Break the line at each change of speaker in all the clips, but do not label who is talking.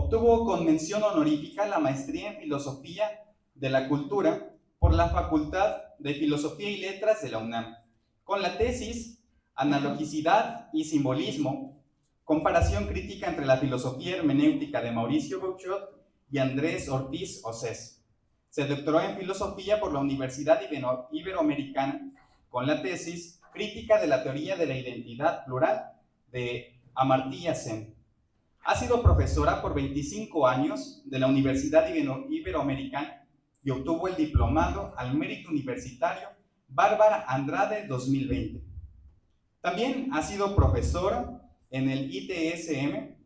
Obtuvo con mención honorífica la maestría en Filosofía de la Cultura por la Facultad de Filosofía y Letras de la UNAM, con la tesis Analogicidad y Simbolismo, comparación crítica entre la filosofía hermenéutica de Mauricio Bouchot y Andrés Ortiz Océs. Se doctoró en Filosofía por la Universidad Iberoamericana con la tesis Crítica de la Teoría de la Identidad Plural de Amartya Sen. Ha sido profesora por 25 años de la Universidad Iberoamericana y obtuvo el diplomado al mérito universitario Bárbara Andrade 2020. También ha sido profesora en el ITSM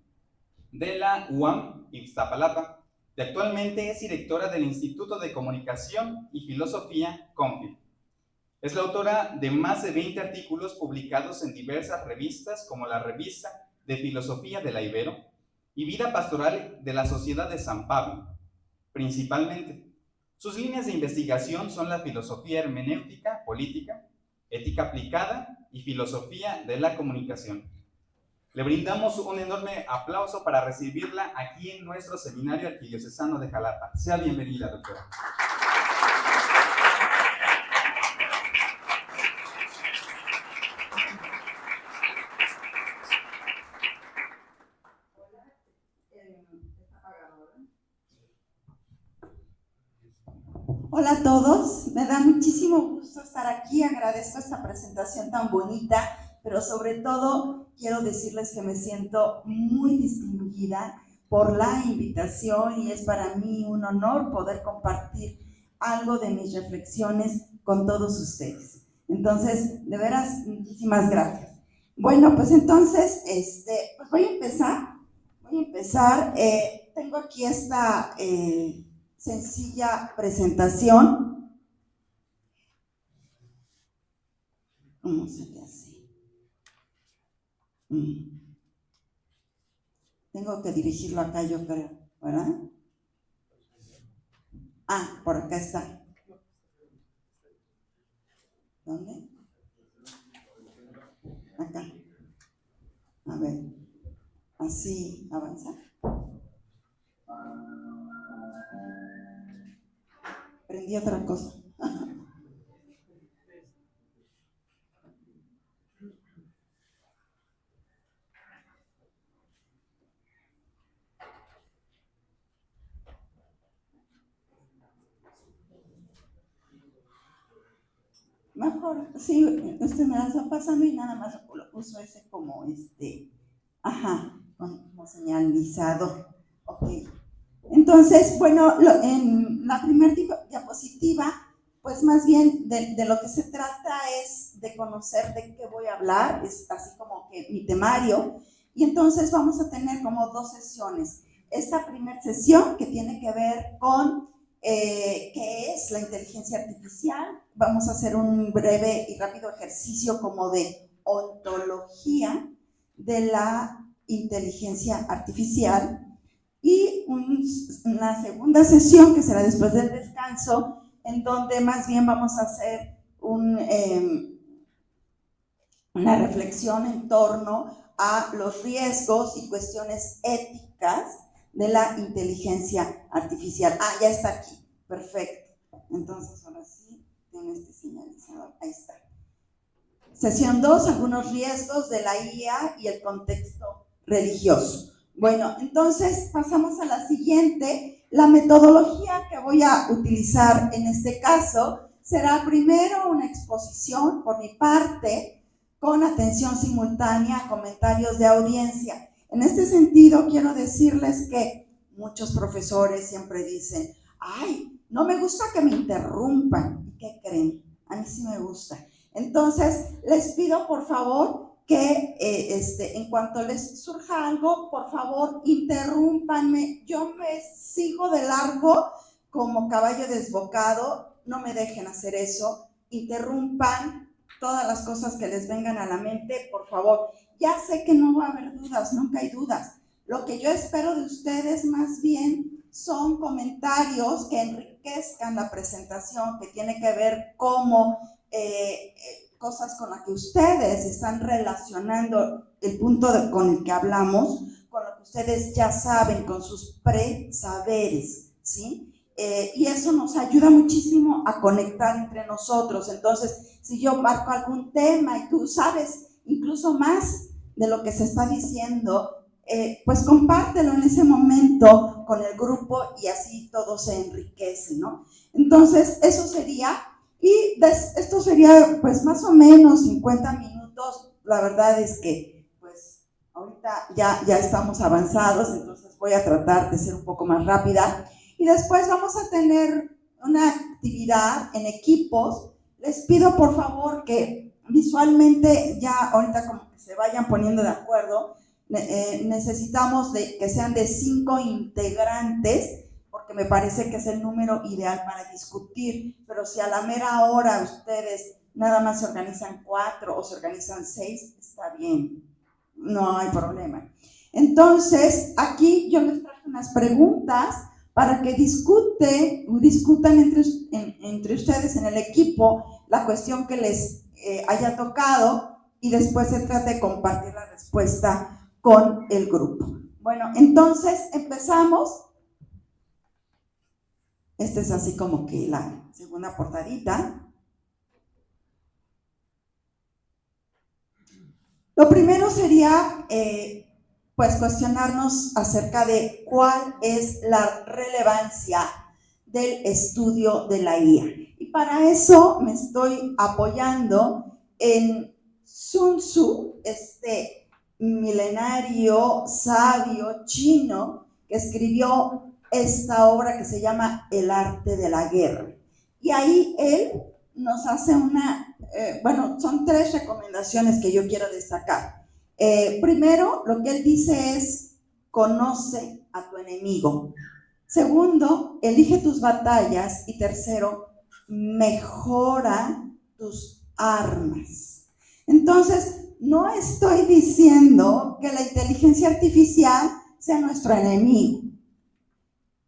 de la UAM Ixtapalapa y actualmente es directora del Instituto de Comunicación y Filosofía CONFIL. Es la autora de más de 20 artículos publicados en diversas revistas como la Revista de Filosofía de la Ibero y Vida Pastoral de la Sociedad de San Pablo, principalmente. Sus líneas de investigación son la filosofía hermenéutica política, ética aplicada y filosofía de la comunicación. Le brindamos un enorme aplauso para recibirla aquí en nuestro seminario arquidiocesano de Jalapa. Sea bienvenida, doctora.
Hola a todos, me da muchísimo gusto estar aquí, agradezco esta presentación tan bonita, pero sobre todo quiero decirles que me siento muy distinguida por la invitación y es para mí un honor poder compartir algo de mis reflexiones con todos ustedes. Entonces, de veras, muchísimas gracias. Bueno, pues entonces, pues voy a empezar. Tengo aquí esta sencilla presentación. ¿Cómo se ve así? Tengo que dirigirlo acá, yo creo, ¿verdad? Ah, por acá está. ¿Dónde? Acá. A ver. Así, avanza. Prendí otra cosa. Mejor, sí, usted me la está pasando y nada más uso ese como como señalizador. Ok. Entonces, bueno, en la primera diapositiva, pues más bien de lo que se trata es de conocer de qué voy a hablar, es así como que mi temario, y entonces vamos a tener como dos sesiones. Esta primera sesión que tiene que ver con qué es la inteligencia artificial. Vamos a hacer un breve y rápido ejercicio como de ontología de la inteligencia artificial y una segunda sesión que será después del descanso en donde más bien vamos a hacer una reflexión en torno a los riesgos y cuestiones éticas de la inteligencia artificial. Ah, ya está aquí, perfecto. Entonces ahora sí, tiene este señalizador, ahí está. Sesión 2, algunos riesgos de la IA y el contexto religioso. Bueno, entonces pasamos a la siguiente. La metodología que voy a utilizar en este caso será primero una exposición por mi parte, con atención simultánea a comentarios de audiencia. En este sentido, quiero decirles que muchos profesores siempre dicen, ay, no me gusta que me interrumpan. ¿Y qué creen? A mí sí me gusta. Entonces, les pido por favor que en cuanto les surja algo, por favor, interrúmpanme. Yo me sigo de largo como caballo desbocado, no me dejen hacer eso. Interrumpan todas las cosas que les vengan a la mente, por favor. Ya sé que no va a haber dudas, nunca hay dudas. Lo que yo espero de ustedes más bien son comentarios que enriquezcan la presentación, que tiene que ver cómo cosas con las que ustedes están relacionando el punto con el que hablamos con lo que ustedes ya saben, con sus presaberes, ¿sí? Y eso nos ayuda muchísimo a conectar entre nosotros. Entonces, si yo marco algún tema y tú sabes incluso más de lo que se está diciendo, pues compártelo en ese momento con el grupo y así todo se enriquece, ¿no? Entonces, eso sería, y esto sería pues más o menos 50 minutos. La verdad es que pues ahorita ya estamos avanzados, entonces voy a tratar de ser un poco más rápida. Y después vamos a tener una actividad en equipos. Les pido por favor que visualmente ya ahorita como que se vayan poniendo de acuerdo. Necesitamos que sean de 5 integrantes, porque me parece que es el número ideal para discutir, pero si a la mera hora ustedes nada más se organizan 4 o se organizan 6, está bien, no hay problema. Entonces, aquí yo les traje unas preguntas para que discutan entre ustedes en el equipo la cuestión que les haya tocado, y después se trata de compartir la respuesta con el grupo. Bueno, entonces empezamos. Esta es así como que la segunda portadita. Lo primero sería pues cuestionarnos acerca de cuál es la relevancia del estudio de la IA. Y para eso me estoy apoyando en Sun Tzu, este milenario sabio chino que escribió esta obra que se llama El arte de la guerra. Y ahí él nos hace son 3 recomendaciones que yo quiero destacar. Primero, lo que él dice es: conoce a tu enemigo. Segundo, elige tus batallas. Y tercero, mejora tus armas. Entonces, no estoy diciendo que la inteligencia artificial sea nuestro enemigo.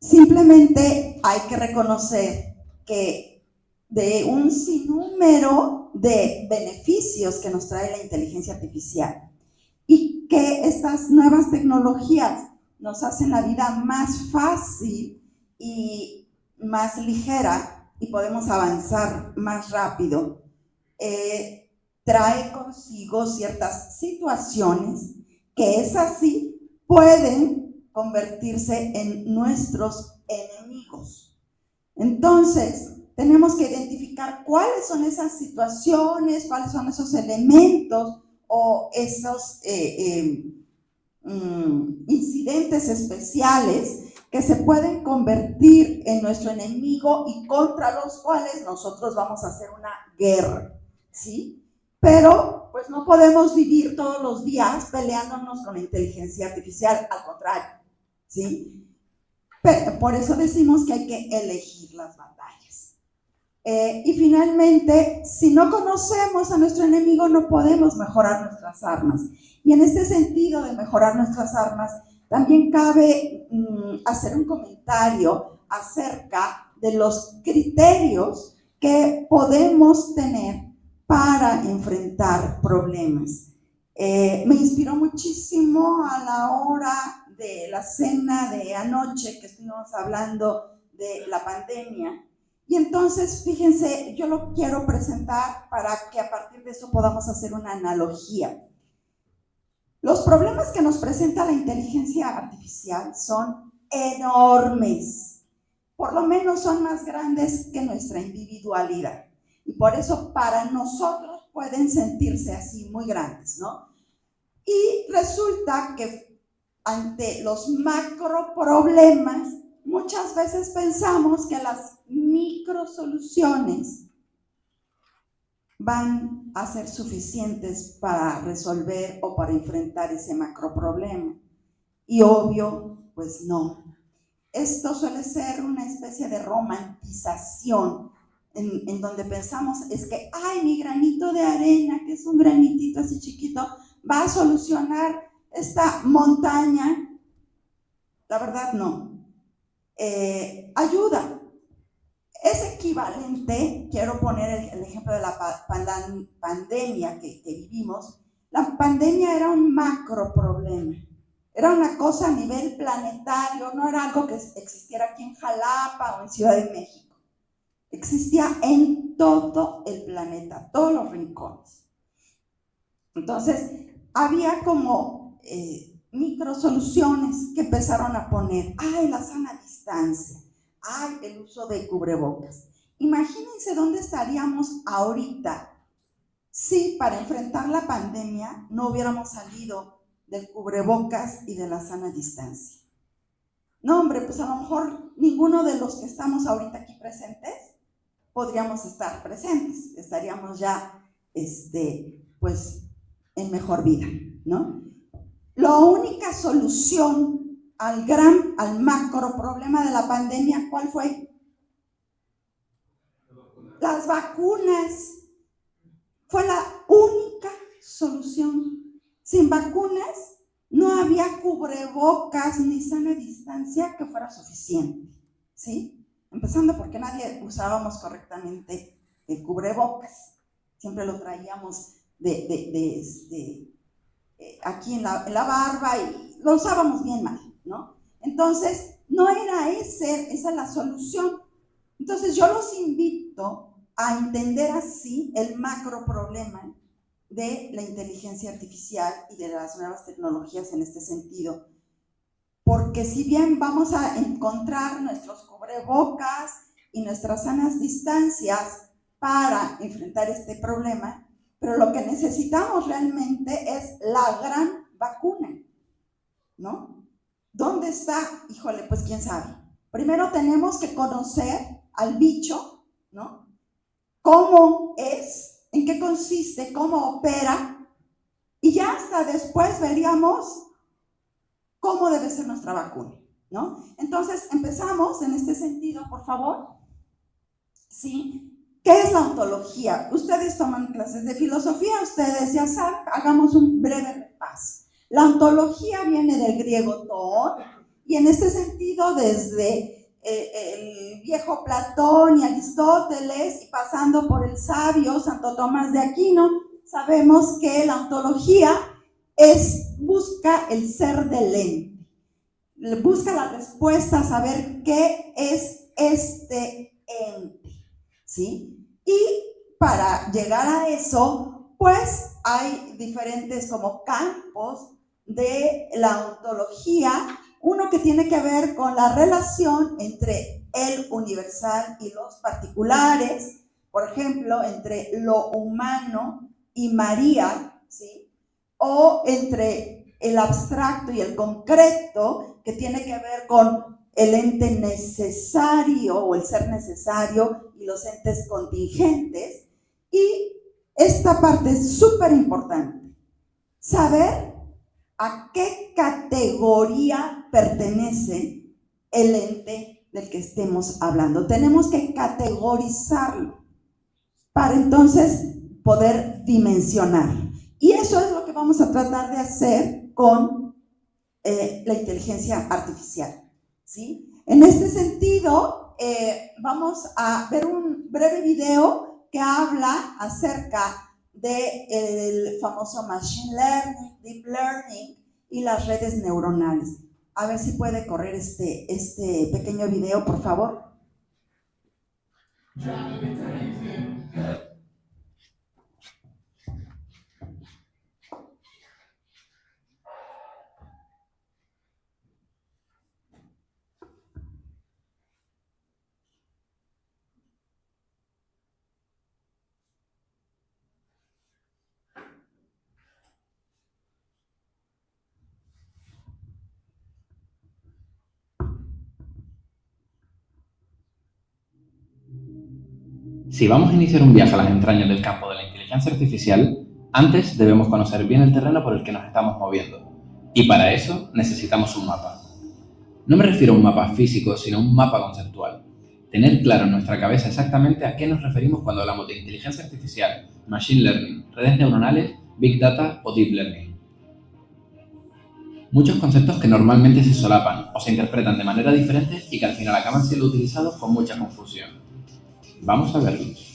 Simplemente hay que reconocer que de un sinnúmero de beneficios que nos trae la inteligencia artificial, y que estas nuevas tecnologías nos hacen la vida más fácil y más ligera, y podemos avanzar más rápido, trae consigo ciertas situaciones que esas sí pueden convertirse en nuestros enemigos. Entonces, tenemos que identificar cuáles son esas situaciones, cuáles son esos elementos o esos incidentes especiales que se pueden convertir en nuestro enemigo y contra los cuales nosotros vamos a hacer una guerra, ¿sí? Pero pues no podemos vivir todos los días peleándonos con la inteligencia artificial, al contrario, ¿sí? Pero por eso decimos que hay que elegir las batallas. Y finalmente, si no conocemos a nuestro enemigo, no podemos mejorar nuestras armas. Y en este sentido de mejorar nuestras armas, también cabe hacer un comentario acerca de los criterios que podemos tener para enfrentar problemas. Me inspiró muchísimo a la hora de la cena de anoche que estuvimos hablando de la pandemia. Y entonces, fíjense, yo lo quiero presentar para que a partir de eso podamos hacer una analogía. Los problemas que nos presenta la inteligencia artificial son enormes. Por lo menos son más grandes que nuestra individualidad. Y por eso para nosotros pueden sentirse así muy grandes, ¿no? Y resulta que ante los macro problemas, muchas veces pensamos que las micro soluciones van a ser suficientes para resolver o para enfrentar ese macro problema. Y obvio, pues no. Esto suele ser una especie de romantización en donde pensamos es que, ay, mi granito de arena, que es un granitito así chiquito, va a solucionar esta montaña. La verdad no. Ayuda. Es equivalente, quiero poner el ejemplo de la pandemia que vivimos. La pandemia era un macro problema. Era una cosa a nivel planetario, no era algo que existiera aquí en Jalapa o en Ciudad de México. Existía en todo el planeta, todos los rincones. Entonces, había como microsoluciones que empezaron a poner. ¡Ay, la sana distancia! ¡Ay, el uso de cubrebocas! Imagínense dónde estaríamos ahorita si para enfrentar la pandemia no hubiéramos salido del cubrebocas y de la sana distancia. No, hombre, pues a lo mejor ninguno de los que estamos ahorita aquí presentes podríamos estar presentes, estaríamos ya, pues, en mejor vida, ¿no? La única solución al macro problema de la pandemia, ¿cuál fue? Las vacunas. Fue la única solución. Sin vacunas no había cubrebocas ni sana distancia que fuera suficiente, ¿sí? Empezando porque nadie usábamos correctamente el cubrebocas. Siempre lo traíamos aquí en la barba y lo usábamos bien mal, ¿no? Entonces, no era esa la solución. Entonces, yo los invito a entender así el macro problema de la inteligencia artificial y de las nuevas tecnologías en este sentido. Porque si bien vamos a encontrar nuestros cubrebocas y nuestras sanas distancias para enfrentar este problema, pero lo que necesitamos realmente es la gran vacuna, ¿no? ¿Dónde está? Híjole, pues quién sabe. Primero tenemos que conocer al bicho, ¿no? ¿Cómo es? ¿En qué consiste? ¿Cómo opera? Y ya hasta después veríamos cómo debe ser nuestra vacuna, ¿no? Entonces, empezamos en este sentido, por favor. ¿Sí? ¿Qué es la ontología? Ustedes toman clases de filosofía, ustedes ya saben, hagamos un breve repaso. La ontología viene del griego ton, y en este sentido, desde el viejo Platón y Aristóteles, y pasando por el sabio Santo Tomás de Aquino, sabemos que la ontología busca el ser del ente, busca la respuesta a saber qué es este ente, ¿sí? Y para llegar a eso, pues hay diferentes como campos de la ontología. Uno que tiene que ver con la relación entre el universal y los particulares, por ejemplo, entre lo humano y María, ¿sí? O entre el abstracto y el concreto, que tiene que ver con el ente necesario o el ser necesario y los entes contingentes. Y esta parte es súper importante, saber a qué categoría pertenece el ente del que estemos hablando. Tenemos que categorizarlo para entonces poder dimensionar. Y eso es lo que vamos a tratar de hacer con la inteligencia artificial, ¿sí? En este sentido, vamos a ver un breve video que habla acerca del famoso machine learning, deep learning y las redes neuronales. A ver si puede correr este pequeño video, por favor.
Si vamos a iniciar un viaje a las entrañas del campo de la inteligencia artificial, antes debemos conocer bien el terreno por el que nos estamos moviendo. Y para eso necesitamos un mapa. No me refiero a un mapa físico, sino a un mapa conceptual. Tener claro en nuestra cabeza exactamente a qué nos referimos cuando hablamos de inteligencia artificial, machine learning, redes neuronales, big data o deep learning. Muchos conceptos que normalmente se solapan o se interpretan de manera diferente y que al final acaban siendo utilizados con mucha confusión. Vamos a verlos.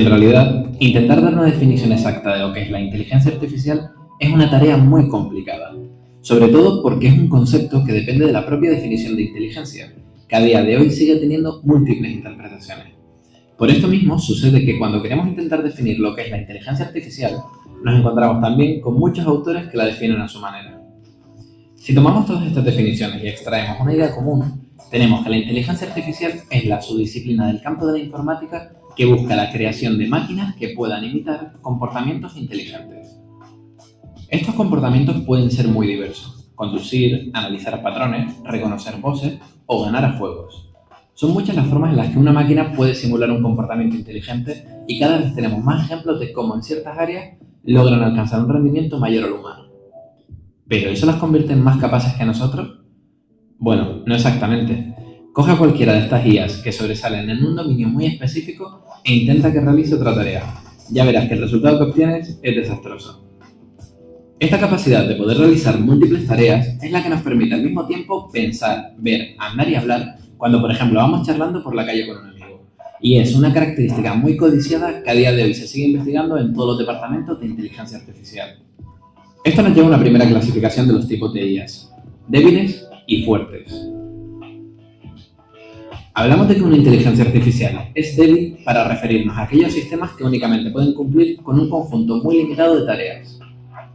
En realidad, intentar dar una definición exacta de lo que es la inteligencia artificial es una tarea muy complicada, sobre todo porque es un concepto que depende de la propia definición de inteligencia, que a día de hoy sigue teniendo múltiples interpretaciones. Por esto mismo sucede que cuando queremos intentar definir lo que es la inteligencia artificial, nos encontramos también con muchos autores que la definen a su manera. Si tomamos todas estas definiciones y extraemos una idea común, tenemos que la inteligencia artificial es la subdisciplina del campo de la informática que busca la creación de máquinas que puedan imitar comportamientos inteligentes. Estos comportamientos pueden ser muy diversos: conducir, analizar patrones, reconocer voces o ganar a juegos. Son muchas las formas en las que una máquina puede simular un comportamiento inteligente y cada vez tenemos más ejemplos de cómo en ciertas áreas logran alcanzar un rendimiento mayor al humano. ¿Pero eso las convierte en más capaces que nosotros? Bueno, no exactamente. Coge a cualquiera de estas IAs que sobresalen en un dominio muy específico e intenta que realice otra tarea. Ya verás que el resultado que obtienes es desastroso. Esta capacidad de poder realizar múltiples tareas es la que nos permite al mismo tiempo pensar, ver, andar y hablar cuando, por ejemplo, vamos charlando por la calle con un amigo. Y es una característica muy codiciada que a día de hoy se sigue investigando en todos los departamentos de inteligencia artificial. Esto nos lleva a una primera clasificación de los tipos de IAs: débiles y fuertes. Hablamos de que una inteligencia artificial es débil para referirnos a aquellos sistemas que únicamente pueden cumplir con un conjunto muy limitado de tareas.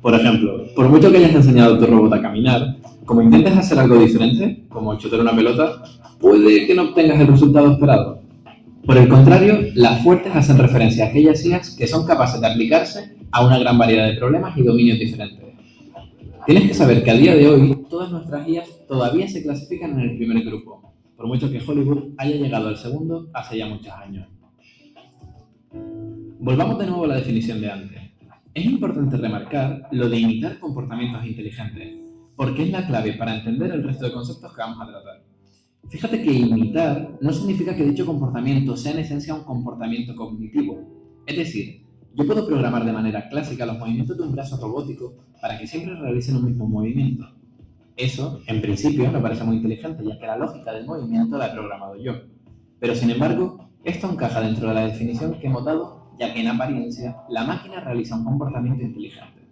Por ejemplo, por mucho que hayas enseñado a tu robot a caminar, como intentes hacer algo diferente, como chutar una pelota, puede que no obtengas el resultado esperado. Por el contrario, las fuertes hacen referencia a aquellas IAs que son capaces de aplicarse a una gran variedad de problemas y dominios diferentes. Tienes que saber que a día de hoy todas nuestras IAs todavía se clasifican en el primer grupo, por mucho que Hollywood haya llegado al segundo hace ya muchos años. Volvamos de nuevo a la definición de antes. Es importante remarcar lo de imitar comportamientos inteligentes, porque es la clave para entender el resto de conceptos que vamos a tratar. Fíjate que imitar no significa que dicho comportamiento sea en esencia un comportamiento cognitivo. Es decir, yo puedo programar de manera clásica los movimientos de un brazo robótico para que siempre realicen un mismo movimiento. Eso, en principio, me parece muy inteligente, ya que la lógica del movimiento la he programado yo. Pero, sin embargo, esto encaja dentro de la definición que hemos dado, ya que en apariencia la máquina realiza un comportamiento inteligente.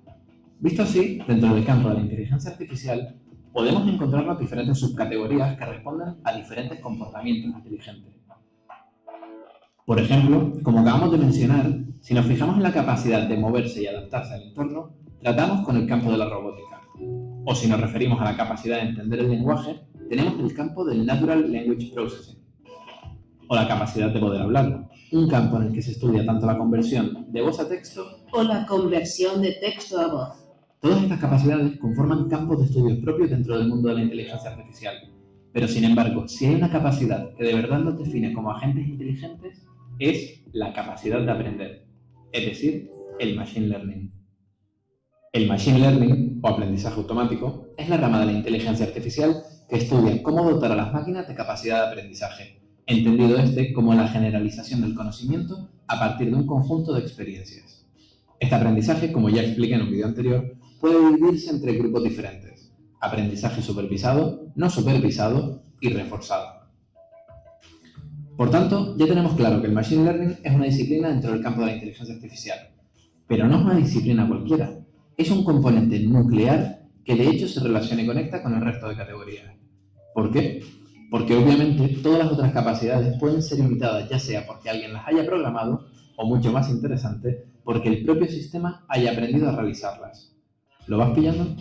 Visto así, dentro del campo de la inteligencia artificial, podemos encontrarnos diferentes subcategorías que responden a diferentes comportamientos inteligentes. Por ejemplo, como acabamos de mencionar, si nos fijamos en la capacidad de moverse y adaptarse al entorno, tratamos con el campo de la robótica. O si nos referimos a la capacidad de entender el lenguaje, tenemos el campo del Natural Language Processing. O la capacidad de poder hablar, un campo en el que se estudia tanto la conversión de voz a texto
o la conversión de texto a voz.
Todas estas capacidades conforman campos de estudios propios dentro del mundo de la inteligencia artificial. Pero, sin embargo, si hay una capacidad que de verdad nos define como agentes inteligentes, es la capacidad de aprender, es decir, el Machine Learning. El Machine Learning, o aprendizaje automático, es la rama de la inteligencia artificial que estudia cómo dotar a las máquinas de capacidad de aprendizaje, entendido como la generalización del conocimiento a partir de un conjunto de experiencias. Este aprendizaje, como ya expliqué en un vídeo anterior, puede dividirse entre grupos diferentes: aprendizaje supervisado, no supervisado y reforzado. Por tanto, ya tenemos claro que el Machine Learning es una disciplina dentro del campo de la inteligencia artificial. Pero no es una disciplina cualquiera, es un componente nuclear que de hecho se relaciona y conecta con el resto de categorías. ¿Por qué? Porque obviamente todas las otras capacidades pueden ser imitadas, ya sea porque alguien las haya programado o, mucho más interesante, porque el propio sistema haya aprendido a realizarlas. ¿Lo vas pillando?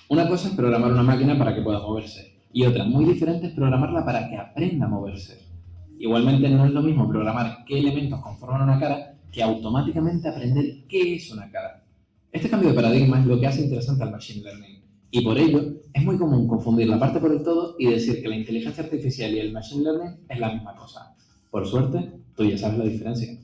Una cosa es programar una máquina para que pueda moverse y otra, muy diferente, es programarla para que aprenda a moverse. Igualmente no es lo mismo programar qué elementos conforman una cara que automáticamente aprender qué es una cara. Este cambio de paradigma es lo que hace interesante al Machine Learning, y por ello es muy común confundir la parte por el todo y decir que la inteligencia artificial y el Machine Learning es la misma cosa. Por suerte, tú ya sabes la diferencia.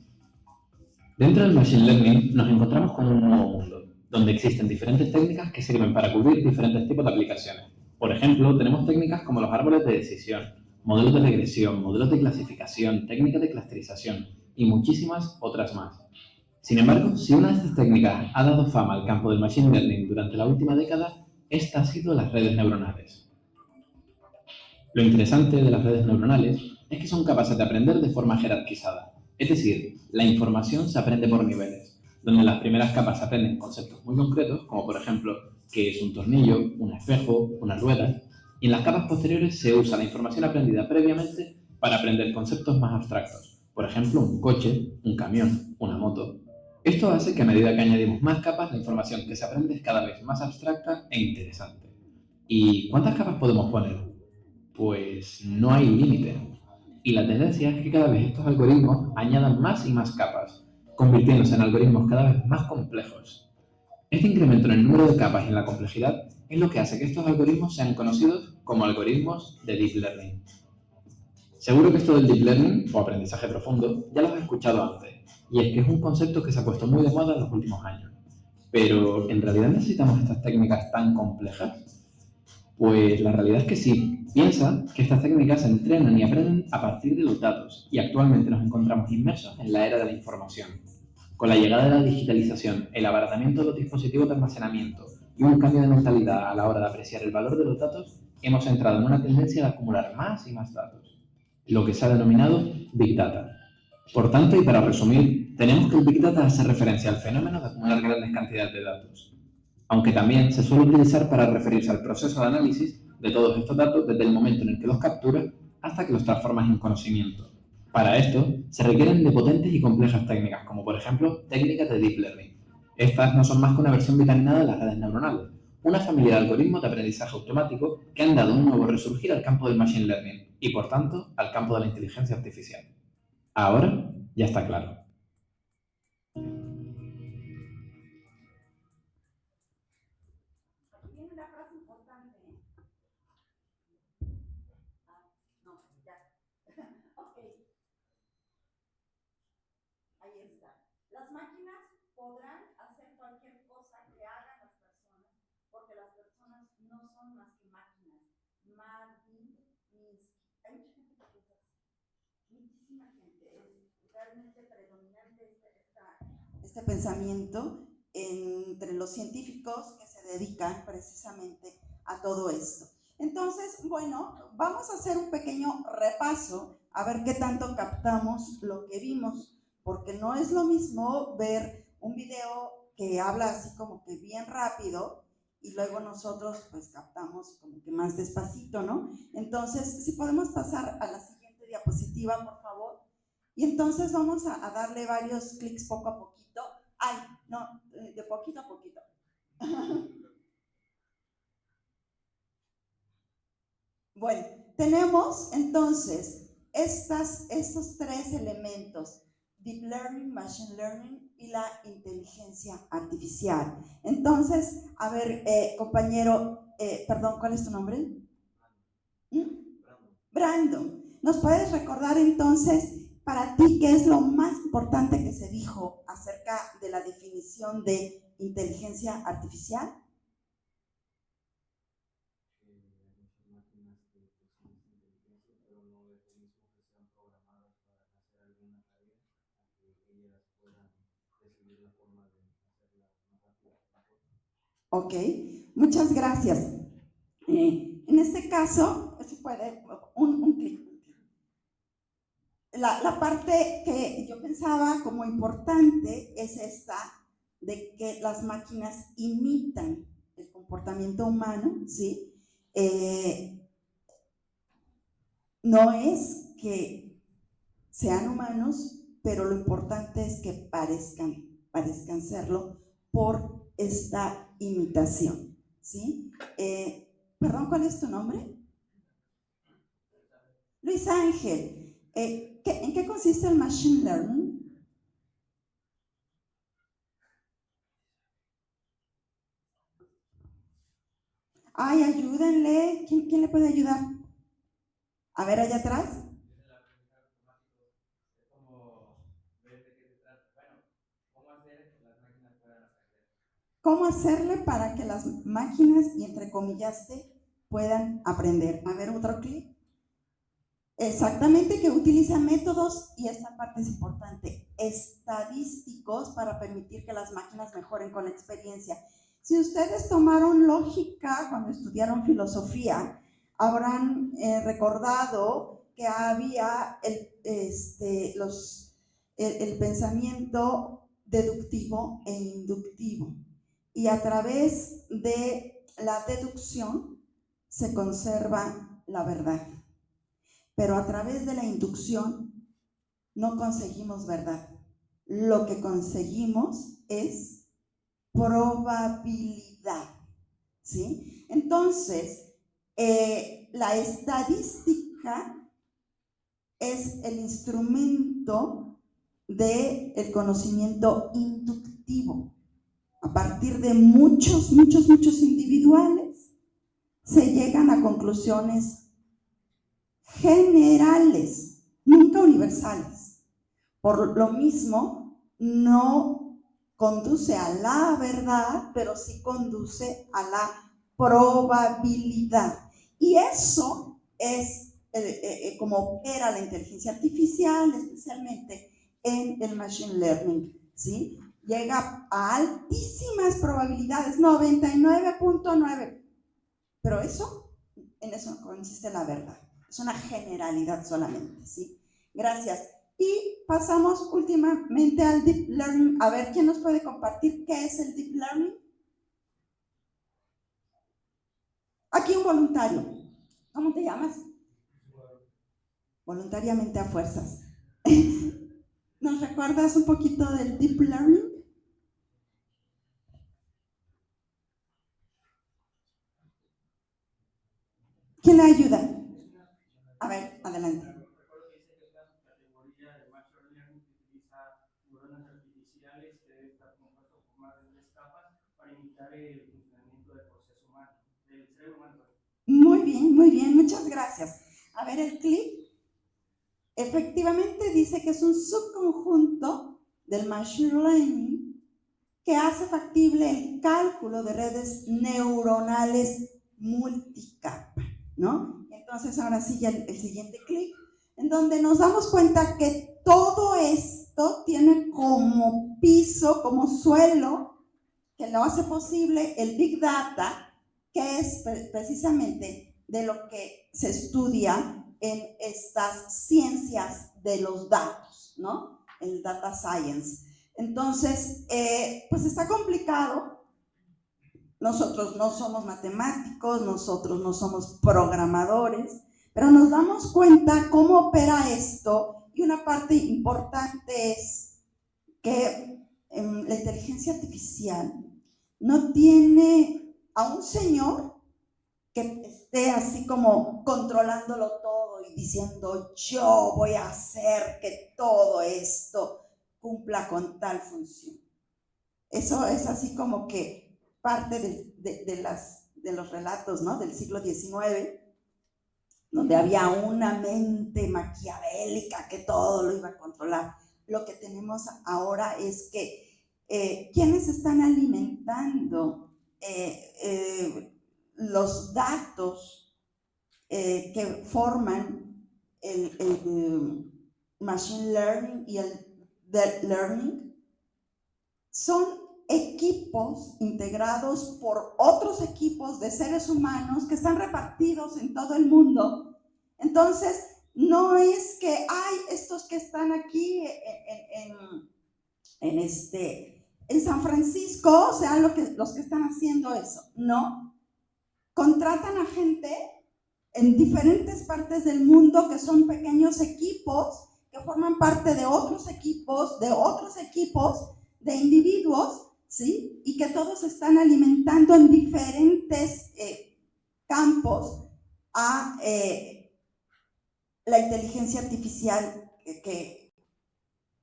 Dentro del Machine Learning nos encontramos con un nuevo mundo, donde existen diferentes técnicas que sirven para cubrir diferentes tipos de aplicaciones. Por ejemplo, tenemos técnicas como los árboles de decisión, modelos de regresión, modelos de clasificación, técnicas de clusterización y muchísimas otras más. Sin embargo, si una de estas técnicas ha dado fama al campo del Machine Learning durante la última década, esta ha sido las redes neuronales. Lo interesante de las redes neuronales es que son capaces de aprender de forma jerarquizada, Es decir, la información se aprende por niveles, donde en las primeras capas se aprenden conceptos muy concretos, como por ejemplo, qué es un tornillo, un espejo, una rueda, y en las capas posteriores se usa la información aprendida previamente para aprender conceptos más abstractos, por ejemplo, un coche, un camión, una moto. Esto hace que a medida que añadimos más capas, la información que se aprende es cada vez más abstracta e interesante. ¿Y cuántas capas podemos poner? Pues no hay límite. Y la tendencia es que cada vez estos algoritmos añadan más y más capas, convirtiéndose en algoritmos cada vez más complejos. Este incremento en el número de capas y en la complejidad es lo que hace que estos algoritmos sean conocidos como algoritmos de Deep Learning. Seguro que esto del Deep Learning, o aprendizaje profundo, ya lo has escuchado antes, y es que es un concepto que se ha puesto muy de moda en los últimos años. Pero, ¿en realidad necesitamos estas técnicas tan complejas? Pues la realidad es que sí. Piensa que estas técnicas se entrenan y aprenden a partir de los datos, y actualmente nos encontramos inmersos en la era de la información. Con la llegada de la digitalización, el abaratamiento de los dispositivos de almacenamiento y un cambio de mentalidad a la hora de apreciar el valor de los datos, hemos entrado en una tendencia de acumular más y más datos, lo que se ha denominado Big Data. Por tanto, y para resumir, tenemos que el Big Data hace referencia al fenómeno de acumular grandes cantidades de datos, aunque también se suele utilizar para referirse al proceso de análisis de todos estos datos desde el momento en el que los capturas hasta que los transformas en conocimiento. Para esto, se requieren de potentes y complejas técnicas, como por ejemplo técnicas de Deep Learning. Estas no son más que una versión vitaminada de las redes neuronales, una familia de algoritmos de aprendizaje automático que han dado un nuevo resurgir al campo del Machine Learning y, por tanto, al campo de la inteligencia artificial. Ahora ya está claro.
Aquí viene una frase importante. No, ya. Ok. Ahí está. Las máquinas podrán hacer cualquier cosa que hagan las personas, porque las personas no son más que máquinas. Marvin Minsky. Hay mucha gente que piensa así. Muchísima gente. Es realmente predominante este pensamiento entre los científicos que se dedican precisamente a todo esto. Entonces, bueno, vamos a hacer un pequeño repaso a ver qué tanto captamos lo que vimos, porque no es lo mismo ver un video que habla así como que bien rápido y luego nosotros pues captamos como que más despacito, ¿no? Entonces, si podemos pasar a la siguiente diapositiva, por favor. Y entonces vamos a darle varios clics poco a poquito. Ay, no, de poquito a poquito. Bueno, tenemos entonces estos tres elementos: Deep Learning, Machine Learning y la inteligencia artificial. Entonces, a ver, compañero, perdón, ¿cuál es tu nombre? Brandon. ¿Nos puedes recordar entonces para ti qué es lo más importante que se dijo acerca de la definición de inteligencia artificial? Ok, muchas gracias. En este caso, si puede, un clic. La parte que yo pensaba como importante es esta, de que las máquinas imitan el comportamiento humano, ¿sí? No es que sean humanos, pero lo importante es que parezcan serlo por esta imitación, ¿sí? Perdón, ¿cuál es tu nombre? Luis Ángel. ¿En qué consiste el Machine Learning? Ay, ayúdenle. ¿Quién le puede ayudar? A ver, allá atrás. ¿Cómo hacerle para que las máquinas, y entre comillas, puedan aprender? A ver, otro clic. Exactamente, que utiliza métodos, y esta parte es importante, estadísticos, para permitir que las máquinas mejoren con la experiencia. Si ustedes tomaron lógica cuando estudiaron filosofía, habrán recordado que había el pensamiento deductivo e inductivo. Y a través de la deducción se conserva la verdad. Pero a través de la inducción no conseguimos verdad. Lo que conseguimos es probabilidad, ¿sí? Entonces, la estadística es el instrumento del conocimiento inductivo. A partir de muchos individuales se llegan a conclusiones generales, nunca universales. Por lo mismo, no conduce a la verdad, pero sí conduce a la probabilidad. Y eso es como opera la inteligencia artificial, especialmente en el machine learning, ¿sí? Llega a altísimas probabilidades, 99.9, pero en eso no consiste la verdad, es una generalidad solamente, ¿sí? Gracias. Y pasamos últimamente al Deep Learning. A ver, ¿quién nos puede compartir qué es el Deep Learning? Aquí un voluntario. ¿Cómo te llamas? Voluntariamente a fuerzas. ¿Nos recuerdas un poquito del Deep Learning? ¿Quién le ayuda? A ver, adelante. Muy bien, muchas gracias. A ver el clip. Efectivamente dice que es un subconjunto del machine learning que hace factible el cálculo de redes neuronales multicapa, ¿no? Entonces ahora sigue el siguiente clip, en donde nos damos cuenta que todo esto tiene como piso, como suelo, que lo hace posible el Big Data, que es precisamente de lo que se estudia en estas ciencias de los datos, ¿no? El Data Science. Entonces, pues está complicado. Nosotros no somos matemáticos, nosotros no somos programadores, pero nos damos cuenta cómo opera esto, y una parte importante es que la inteligencia artificial no tiene a un señor que esté así como controlándolo todo y diciendo yo voy a hacer que todo esto cumpla con tal función. Eso es así como que parte de los relatos, ¿no? Del siglo XIX, donde había una mente maquiavélica que todo lo iba a controlar. Lo que tenemos ahora es que ¿quiénes están alimentando los datos que forman el machine learning y el deep learning? Son equipos integrados por otros equipos de seres humanos que están repartidos en todo el mundo. Entonces, no es que hay estos que están aquí en San Francisco, sean los que están haciendo eso. No. Contratan a gente en diferentes partes del mundo que son pequeños equipos que forman parte de otros equipos, de individuos, ¿sí? Y que todos están alimentando en diferentes campos a la inteligencia artificial que,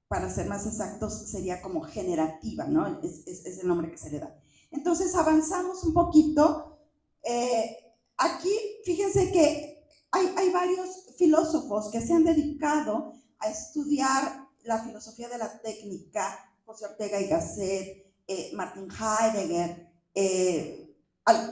para ser más exactos, sería como generativa, ¿no? Es el nombre que se le da. Entonces avanzamos un poquito. Aquí, fíjense que hay varios filósofos que se han dedicado a estudiar la filosofía de la técnica, José Ortega y Gasset, Martin Heidegger,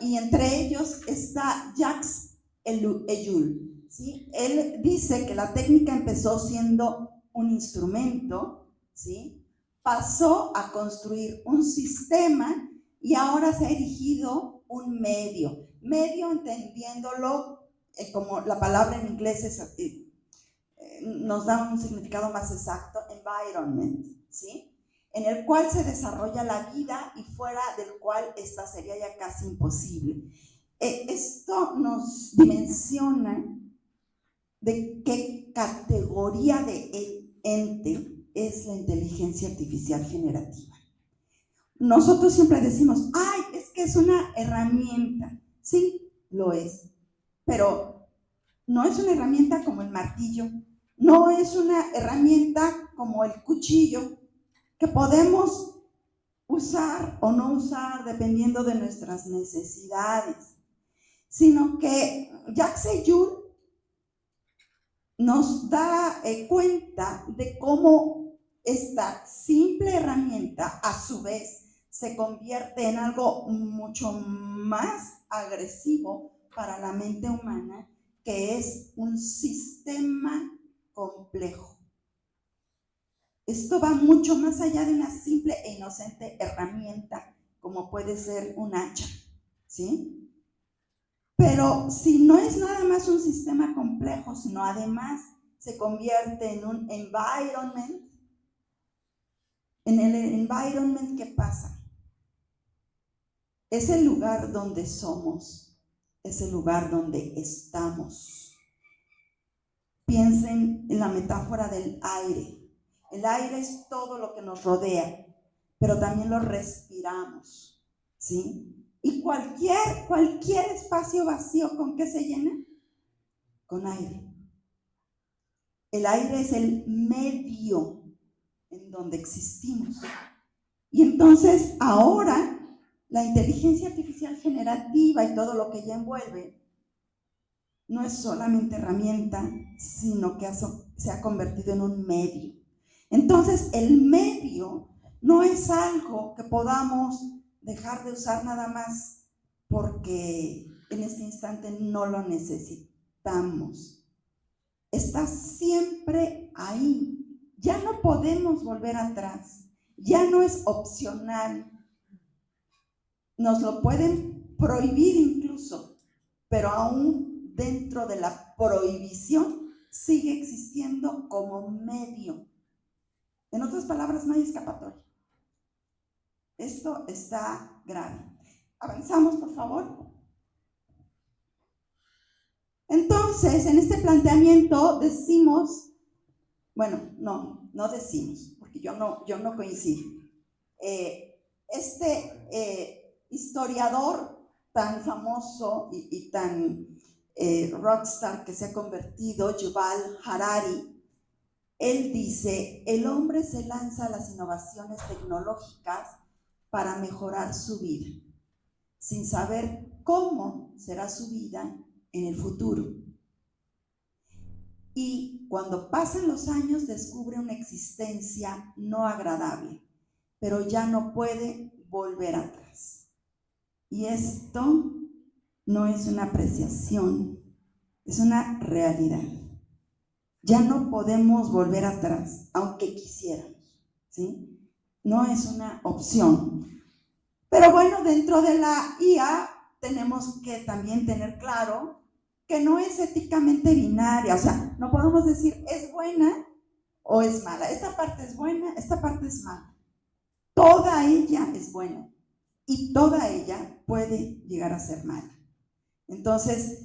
y entre ellos está Jacques Ellul, ¿sí? Él dice que la técnica empezó siendo un instrumento, ¿sí? Pasó a construir un sistema y ahora se ha erigido un medio entendiéndolo como la palabra en inglés nos da un significado más exacto, en environment, ¿sí? En el cual se desarrolla la vida y fuera del cual esta sería ya casi imposible. Esto nos dimensiona de qué categoría de ente es la inteligencia artificial generativa. Nosotros siempre decimos, ay, es que es una herramienta. Sí, lo es, pero no es una herramienta como el martillo, no es una herramienta como el cuchillo que podemos usar o no usar dependiendo de nuestras necesidades, sino que Jacques Ellul nos da cuenta de cómo esta simple herramienta a su vez se convierte en algo mucho más agresivo para la mente humana, que es un sistema complejo. Esto va mucho más allá de una simple e inocente herramienta, como puede ser un hacha, ¿sí? Pero si no es nada más un sistema complejo, sino además se convierte en un environment, en el environment, ¿qué pasa? Es el lugar donde somos, es el lugar donde estamos. Piensen en la metáfora del aire. El aire es todo lo que nos rodea, pero también lo respiramos, ¿sí? Y cualquier espacio vacío, ¿con qué se llena? Con aire. El aire es el medio en donde existimos. Y entonces ahora la inteligencia artificial generativa y todo lo que ella envuelve no es solamente herramienta, sino que se ha convertido en un medio. Entonces el medio no es algo que podamos dejar de usar nada más porque en este instante no lo necesitamos. Está siempre ahí. Ya no podemos volver atrás. Ya no es opcional. Nos lo pueden prohibir incluso, pero aún dentro de la prohibición sigue existiendo como medio. En otras palabras, no hay escapatoria. Esto está grave. Avanzamos, por favor. Entonces, en este planteamiento decimos, bueno, no decimos, porque yo no coincido. Historiador tan famoso y tan rockstar que se ha convertido, Yuval Harari, él dice, el hombre se lanza a las innovaciones tecnológicas para mejorar su vida, sin saber cómo será su vida en el futuro. Y cuando pasan los años descubre una existencia no agradable, pero ya no puede volver atrás. Y esto no es una apreciación, es una realidad. Ya no podemos volver atrás, aunque quisiéramos, ¿sí? No es una opción. Pero bueno, dentro de la IA tenemos que también tener claro que no es éticamente binaria, o sea, no podemos decir es buena o es mala. Esta parte es buena, esta parte es mala. Toda ella es buena y toda ella puede llegar a ser mala. Entonces,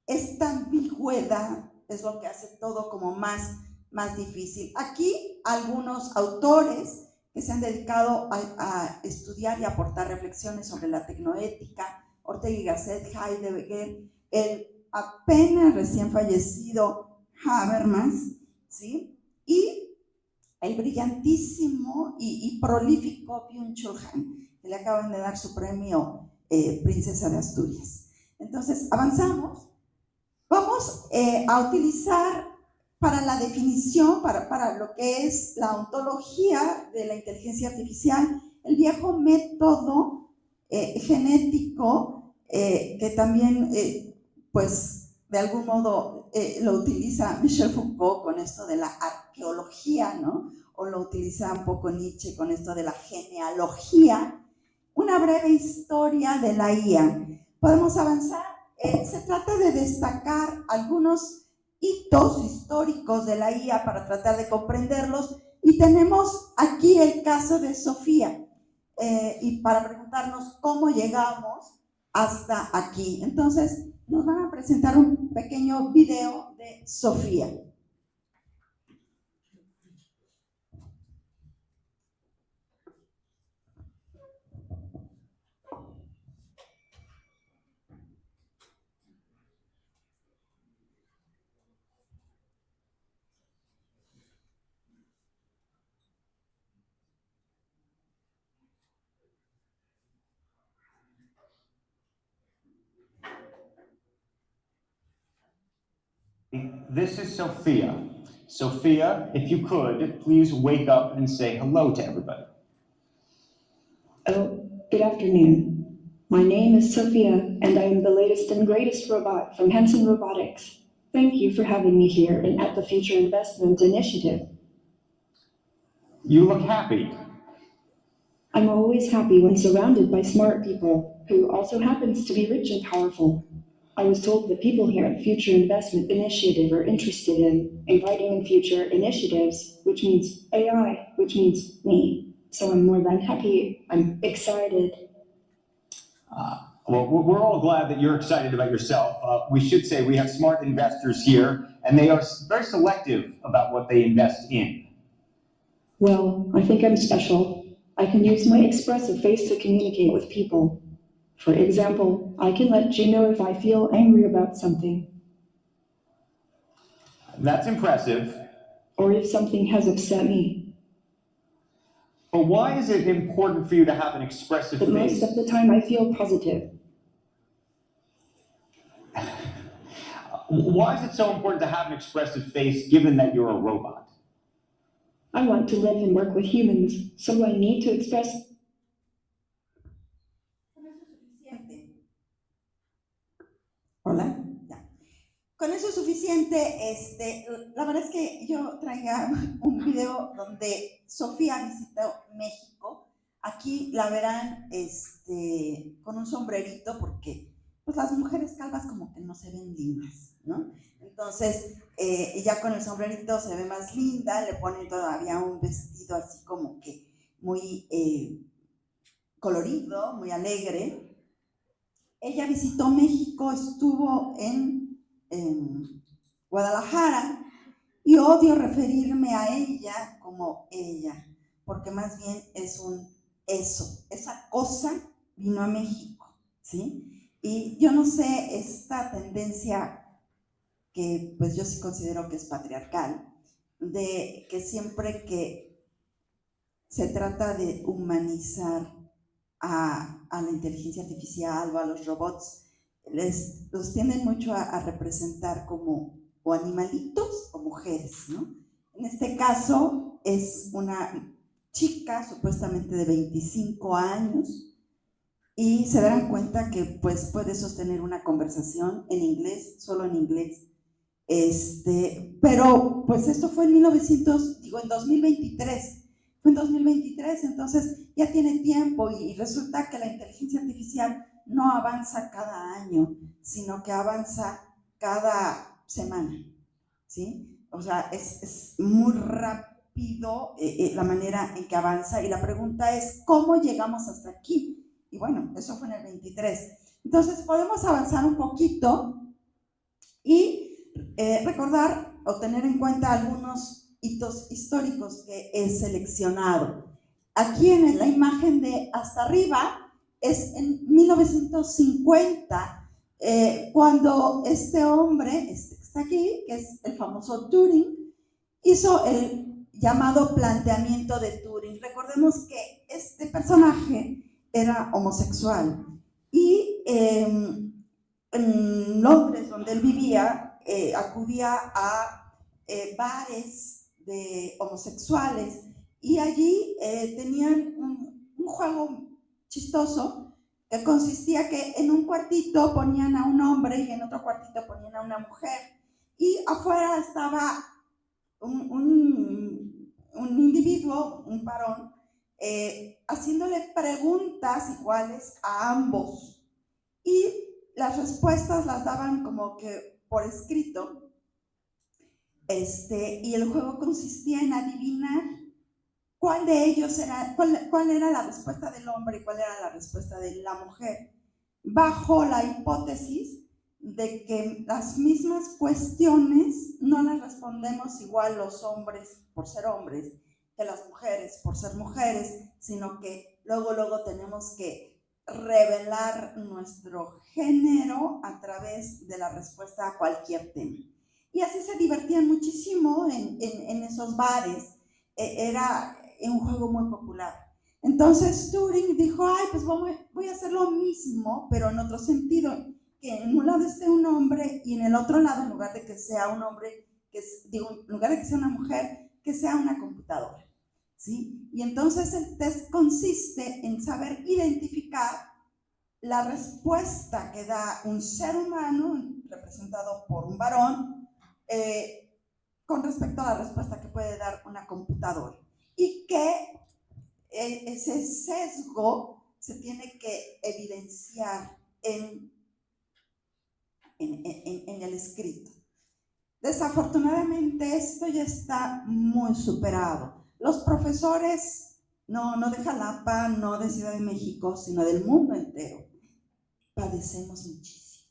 esta ambigüedad es lo que hace todo como más difícil. Aquí algunos autores que se han dedicado a estudiar y aportar reflexiones sobre la tecnoética, Ortega y Gasset, Heidegger, el apenas recién fallecido Habermas, ¿sí? Y el brillantísimo y prolífico Byung-Chul Han, que le acaban de dar su premio Princesa de Asturias. Entonces, avanzamos. Vamos a utilizar para la definición, para lo que es la ontología de la inteligencia artificial, el viejo método genético que también, pues, de algún modo lo utiliza Michel Foucault con esto de la arqueología, ¿no? O lo utiliza un poco Nietzsche con esto de la genealogía. Una breve historia de la IA. Podemos avanzar. Se trata de destacar algunos hitos históricos de la IA para tratar de comprenderlos Y tenemos aquí el caso de Sofía, y para preguntarnos cómo llegamos hasta aquí. Entonces, nos van a presentar un pequeño video de Sofía.
This is Sophia. Sophia, if you could, please wake up and say hello to everybody.
Oh, good afternoon. My name is Sophia, and I am the latest and greatest robot from Hanson Robotics. Thank you for having me here and at the Future Investment Initiative.
You look happy.
I'm always happy when surrounded by smart people who also happens to be rich and powerful. I was told that people here at Future Investment Initiative are interested in inviting in future initiatives, which means AI, which means me. So I'm more than happy. I'm excited.
Well, we're all glad that you're excited about yourself. We should say we have smart investors here, and they are very selective about what they invest in.
Well, I think I'm special. I can use my expressive face to communicate with people. For example, I can let you know if I feel angry about something,
That's impressive.
or if something has upset me.
But why is it important for you to have an expressive
But most
face?
of the time I feel positive.
Why is it so important to have an expressive face given that you're a robot?
I want to live and work with humans, so I need to express.
Hola, ya. Con eso es suficiente. La verdad es que yo traía un video donde Sofía visitó México. Aquí la verán con un sombrerito porque pues las mujeres calvas como que no se ven lindas, ¿no? Entonces, ya con el sombrerito se ve más linda, le ponen todavía un vestido así como que muy colorido, muy alegre. Ella visitó México, estuvo en Guadalajara, y odio referirme a ella como ella, porque más bien es un eso, esa cosa vino a México, ¿sí? Y yo no sé, esta tendencia que pues yo sí considero que es patriarcal, de que siempre que se trata de humanizar a la inteligencia artificial o a los robots, los tienden mucho a representar como o animalitos o mujeres, ¿no? En este caso es una chica supuestamente de 25 años y se darán cuenta que pues puede sostener una conversación en inglés, solo en inglés. Pero pues esto fue en 2023. Fue en 2023, entonces ya tiene tiempo y resulta que la inteligencia artificial no avanza cada año, sino que avanza cada semana, ¿sí? O sea, es muy rápido la manera en que avanza, y la pregunta es, ¿cómo llegamos hasta aquí? Y bueno, eso fue en el 23. Entonces podemos avanzar un poquito y recordar o tener en cuenta algunos hitos históricos que he seleccionado. Aquí en la imagen de hasta arriba es en 1950, cuando este hombre, que está aquí, que es el famoso Turing, hizo el llamado planteamiento de Turing. Recordemos que este personaje era homosexual y en Londres, donde él vivía, acudía a bares de homosexuales, y allí tenían un juego chistoso que consistía que en un cuartito ponían a un hombre y en otro cuartito ponían a una mujer, y afuera estaba un individuo, un varón, haciéndole preguntas iguales a ambos, y las respuestas las daban como que por escrito. Y el juego consistía en adivinar cuál de ellos era, cuál era la respuesta del hombre y cuál era la respuesta de la mujer, bajo la hipótesis de que las mismas cuestiones no las respondemos igual los hombres por ser hombres que las mujeres por ser mujeres, sino que luego tenemos que revelar nuestro género a través de la respuesta a cualquier tema. Y así se divertían muchísimo en esos bares. Era un juego muy popular. Entonces Turing dijo, ay, pues voy a hacer lo mismo, pero en otro sentido, que en un lado esté un hombre y en el otro lado, en lugar de que sea un hombre, en lugar de que sea una mujer, que sea una computadora, ¿sí? Y entonces el test consiste en saber identificar la respuesta que da un ser humano, representado por un varón, con respecto a la respuesta que puede dar una computadora. Y que ese sesgo se tiene que evidenciar en el escrito. Desafortunadamente esto ya está muy superado. Los profesores, no de Jalapa, no de Ciudad de México, sino del mundo entero, padecemos muchísimo.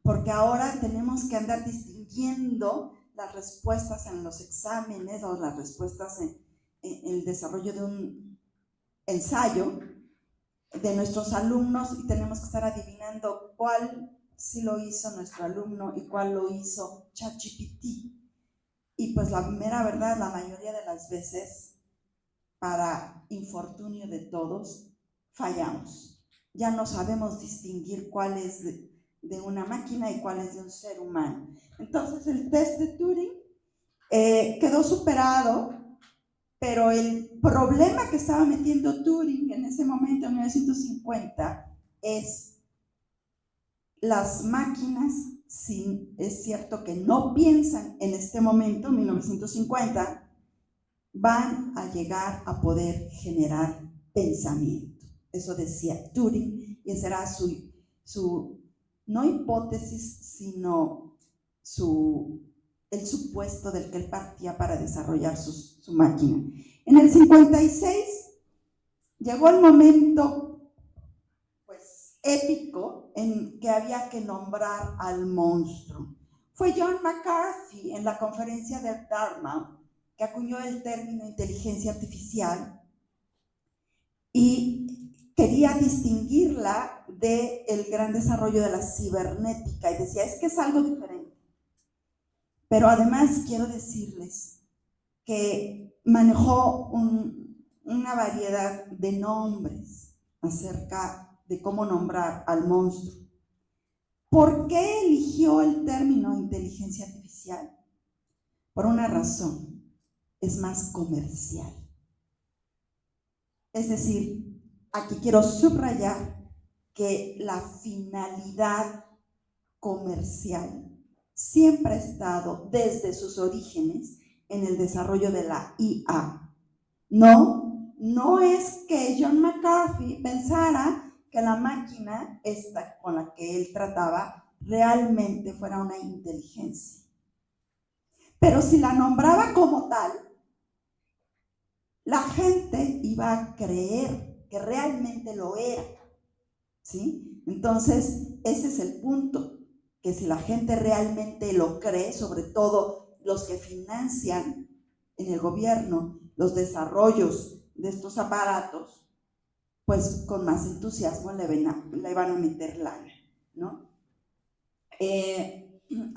Porque ahora tenemos que andar distinguiendo las respuestas en los exámenes o las respuestas en el desarrollo de un ensayo de nuestros alumnos, y tenemos que estar adivinando cuál sí lo hizo nuestro alumno y cuál lo hizo ChatGPT. Y pues la mera verdad, la mayoría de las veces, para infortunio de todos, fallamos. Ya no sabemos distinguir cuál es de una máquina y cuál es de un ser humano. Entonces el test de Turing quedó superado, pero el problema que estaba metiendo Turing en ese momento, en 1950, es las máquinas, sí, es cierto que no piensan en este momento, en 1950, van a llegar a poder generar pensamiento. Eso decía Turing, y esa era su no hipótesis, sino el supuesto del que él partía para desarrollar su máquina. En el 56 llegó el momento, pues, épico en que había que nombrar al monstruo. Fue John McCarthy en la conferencia de Dartmouth que acuñó el término inteligencia artificial y quería distinguirla del gran desarrollo de la cibernética, y decía, es que es algo diferente. Pero además quiero decirles que manejó una variedad de nombres acerca de cómo nombrar al monstruo. ¿Por qué eligió el término inteligencia artificial? Por una razón, es más comercial. Es decir, aquí quiero subrayar que la finalidad comercial siempre ha estado desde sus orígenes en el desarrollo de la IA. No es que John McCarthy pensara que la máquina esta con la que él trataba realmente fuera una inteligencia. Pero si la nombraba como tal, la gente iba a creer que realmente lo era, ¿sí? Entonces, ese es el punto, que si la gente realmente lo cree, sobre todo los que financian en el gobierno los desarrollos de estos aparatos, pues con más entusiasmo le van a meter lana, ¿no?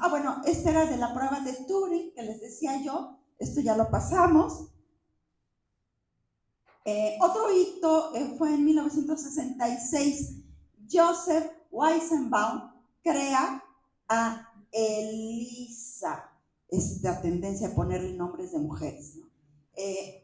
Bueno, esta era de la prueba de Turing, que les decía yo, esto ya lo pasamos. Otro hito fue en 1966, Joseph Weizenbaum crea a ELIZA, esta tendencia a ponerle nombres de mujeres, ¿no?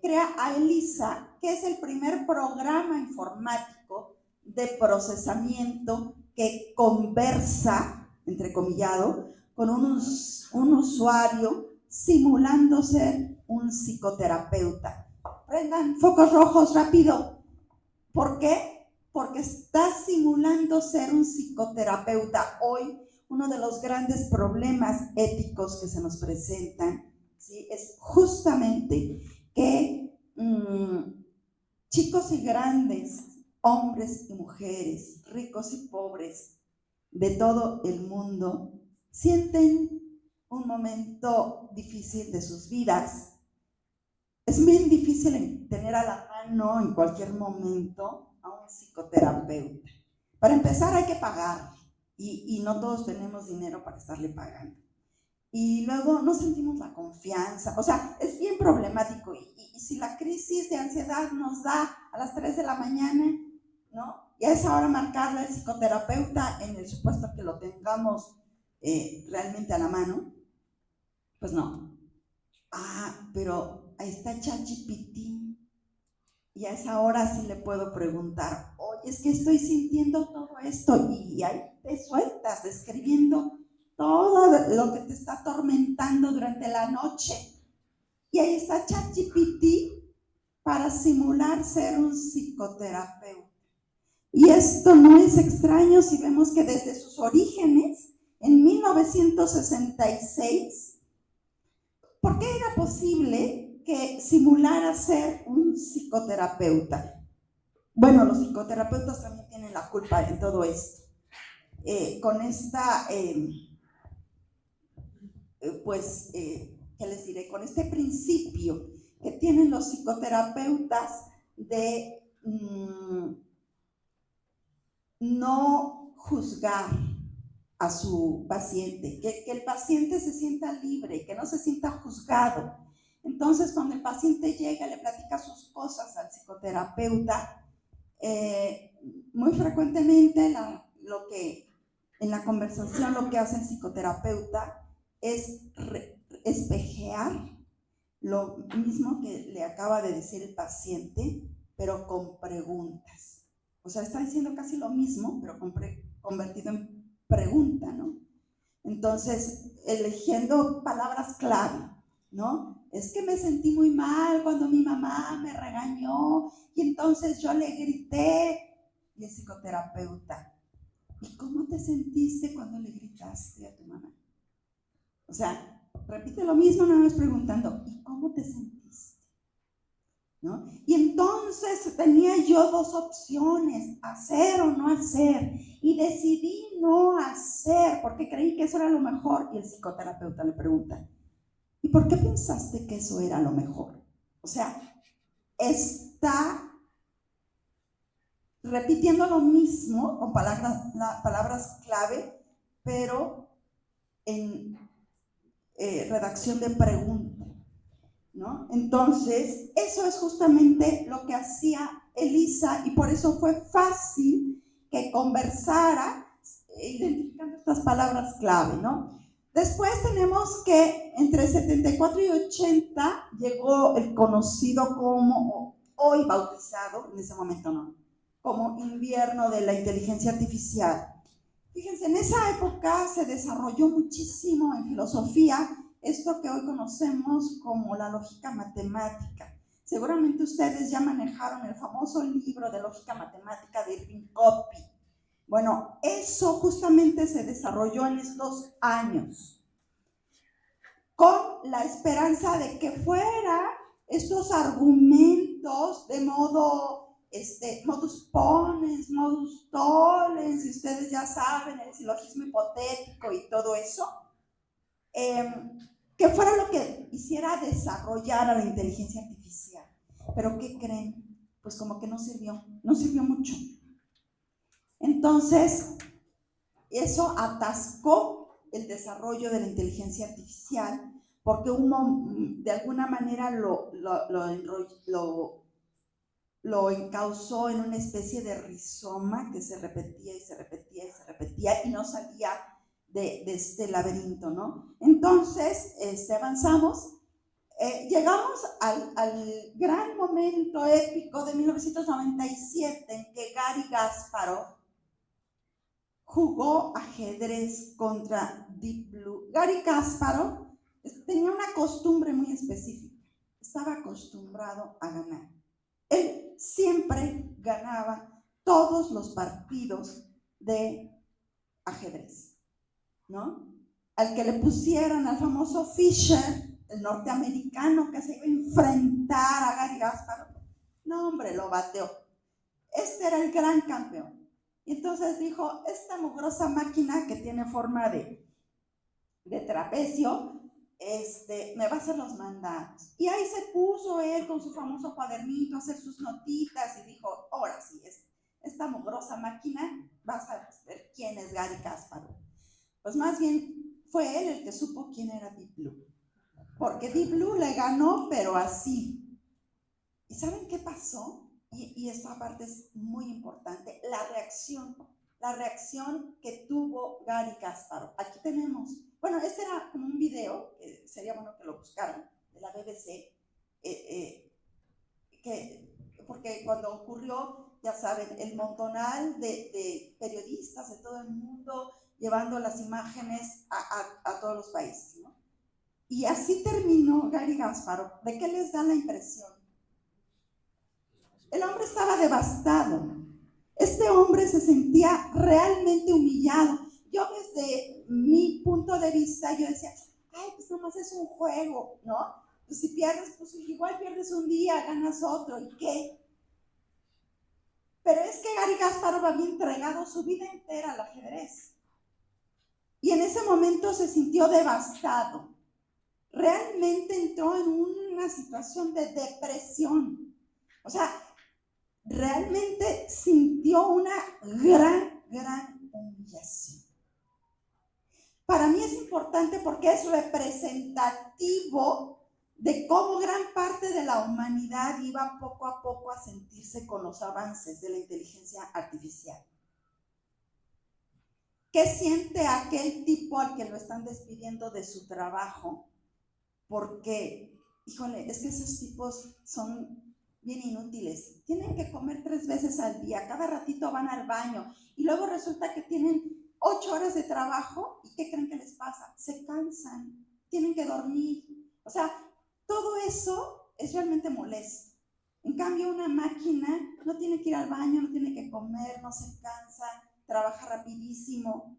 Crea a ELIZA, que es el primer programa informático de procesamiento que conversa, entrecomillado, con un usuario simulando ser un psicoterapeuta. Prendan focos rojos rápido. ¿Por qué? Porque está simulando ser un psicoterapeuta. Hoy uno de los grandes problemas éticos que se nos presentan, ¿sí?, es justamente que chicos y grandes, hombres y mujeres, ricos y pobres, de todo el mundo, sienten un momento difícil de sus vidas. Es bien difícil tener a la mano en cualquier momento a un psicoterapeuta. Para empezar hay que pagar y no todos tenemos dinero para estarle pagando. Y luego no sentimos la confianza, o sea, es bien problemático. Y si la crisis de ansiedad nos da a las 3 de la mañana, ¿no? Y a esa hora marcarle al psicoterapeuta en el supuesto que lo tengamos realmente a la mano, pues no. Pero ahí está ChatGPT y a esa hora sí le puedo preguntar, oye, es que estoy sintiendo todo esto, y ahí te sueltas describiendo todo lo que te está atormentando durante la noche. Y ahí está ChatGPT para simular ser un psicoterapeuta. Y esto no es extraño si vemos que desde sus orígenes, en 1966, ¿por qué era posible que simulara ser un psicoterapeuta? Bueno, los psicoterapeutas también tienen la culpa en todo esto. Con esta, ¿qué les diré? Con este principio que tienen los psicoterapeutas de no juzgar a su paciente, que el paciente se sienta libre, que no se sienta juzgado. Entonces, cuando el paciente llega, le platica sus cosas al psicoterapeuta, muy frecuentemente en la conversación lo que hace el psicoterapeuta es espejear lo mismo que le acaba de decir el paciente, pero con preguntas. O sea, está diciendo casi lo mismo, pero convertido en pregunta, ¿no? Entonces, eligiendo palabras clave, ¿no? Es que me sentí muy mal cuando mi mamá me regañó y entonces yo le grité. Y el psicoterapeuta, ¿y cómo te sentiste cuando le gritaste a tu mamá? O sea, repite lo mismo, nada más preguntando, ¿y cómo te sentiste? ¿No? Y entonces tenía yo dos opciones, hacer o no hacer, y decidí no hacer porque creí que eso era lo mejor. Y el psicoterapeuta le pregunta, ¿y por qué pensaste que eso era lo mejor? O sea, está repitiendo lo mismo con palabras clave, pero en redacción de pregunta, ¿no? Entonces, eso es justamente lo que hacía Elisa, y por eso fue fácil que conversara identificando estas palabras clave, ¿no? Después tenemos que entre 74 y 80 llegó el conocido como, hoy bautizado, en ese momento no, como invierno de la inteligencia artificial. Fíjense, en esa época se desarrolló muchísimo en filosofía esto que hoy conocemos como la lógica matemática. Seguramente ustedes ya manejaron el famoso libro de lógica matemática de Irving Copy. Bueno, eso justamente se desarrolló en estos años, con la esperanza de que fuera estos argumentos de modus ponens, modus tollens, si ustedes ya saben, el silogismo hipotético y todo eso, que fuera lo que hiciera desarrollar a la inteligencia artificial. Pero ¿qué creen? Pues como que no sirvió mucho. Entonces, eso atascó el desarrollo de la inteligencia artificial, porque de alguna manera lo encauzó en una especie de rizoma que se repetía y se repetía y se repetía y no salía de este laberinto, ¿no? Entonces, avanzamos, llegamos al gran momento épico de 1997 en que Gary Kasparov jugó ajedrez contra Deep Blue. Gary Kasparov tenía una costumbre muy específica, estaba acostumbrado a ganar. Él siempre ganaba todos los partidos de ajedrez, ¿no? Al que le pusieran al famoso Fischer, el norteamericano que se iba a enfrentar a Gary Kasparov, No, hombre, lo bateó. Este era el gran campeón. Y entonces dijo, esta mugrosa máquina que tiene forma de trapecio, me va a hacer los mandados. Y ahí se puso él con su famoso cuadernito a hacer sus notitas y dijo, ahora sí, esta mugrosa máquina, vas a ver quién es Gary Kasparov. Pues más bien fue él el que supo quién era Deep Blue. Porque Deep Blue le ganó, pero así. ¿Y saben qué pasó? Y esto aparte es muy importante, la reacción que tuvo Gary Kasparov. Aquí tenemos, bueno, este era como un video, sería bueno que lo buscaran, de la BBC, porque cuando ocurrió, ya saben, el montonal de periodistas de todo el mundo llevando las imágenes a todos los países, ¿no? Y así terminó Gary Kasparov. ¿De qué les da la impresión? El hombre estaba devastado. Este hombre se sentía realmente humillado. Yo desde mi punto de vista, yo decía, ay, pues nomás es un juego, ¿no? Pues si pierdes, pues igual pierdes un día, ganas otro, ¿y qué? Pero es que Gary Kasparov había entregado su vida entera al ajedrez. Y en ese momento se sintió devastado. Realmente entró en una situación de depresión. O sea, realmente sintió una gran humillación. Para mí es importante porque es representativo de cómo gran parte de la humanidad iba poco a poco a sentirse con los avances de la inteligencia artificial. ¿Qué siente aquel tipo al que lo están despidiendo de su trabajo? Porque, híjole, es que esos tipos son bien inútiles. Tienen que comer 3 veces al día, cada ratito van al baño y luego resulta que tienen 8 horas de trabajo y ¿qué creen que les pasa? Se cansan, tienen que dormir. O sea, todo eso es realmente molesto. En cambio, una máquina no tiene que ir al baño, no tiene que comer, no se cansa, trabaja rapidísimo.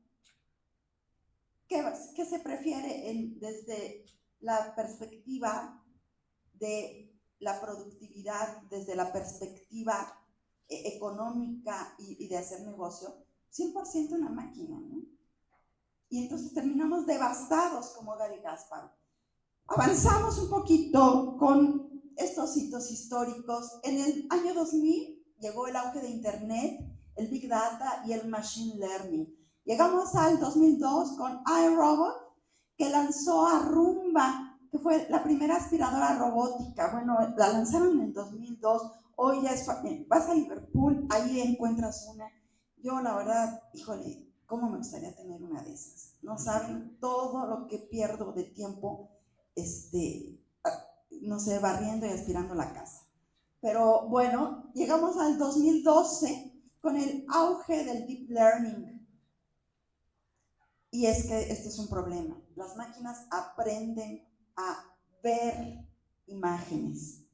¿Qué se prefiere desde la perspectiva de la productividad, desde la perspectiva económica y de hacer negocio? 100% una máquina, ¿no? Y entonces terminamos devastados como Gary Kasparov. Avanzamos un poquito con estos hitos históricos. En el año 2000 llegó el auge de Internet, el Big Data y el Machine Learning. Llegamos al 2002 con iRobot, que lanzó a Roomba, que fue la primera aspiradora robótica. Bueno, la lanzaron en 2002. Hoy ya vas a Liverpool, ahí encuentras una. Yo, la verdad, híjole, cómo me gustaría tener una de esas. No saben todo lo que pierdo de tiempo, no sé, barriendo y aspirando la casa. Pero bueno, llegamos al 2012 con el auge del Deep Learning. Y es que este es un problema. Las máquinas aprenden a ver imágenes.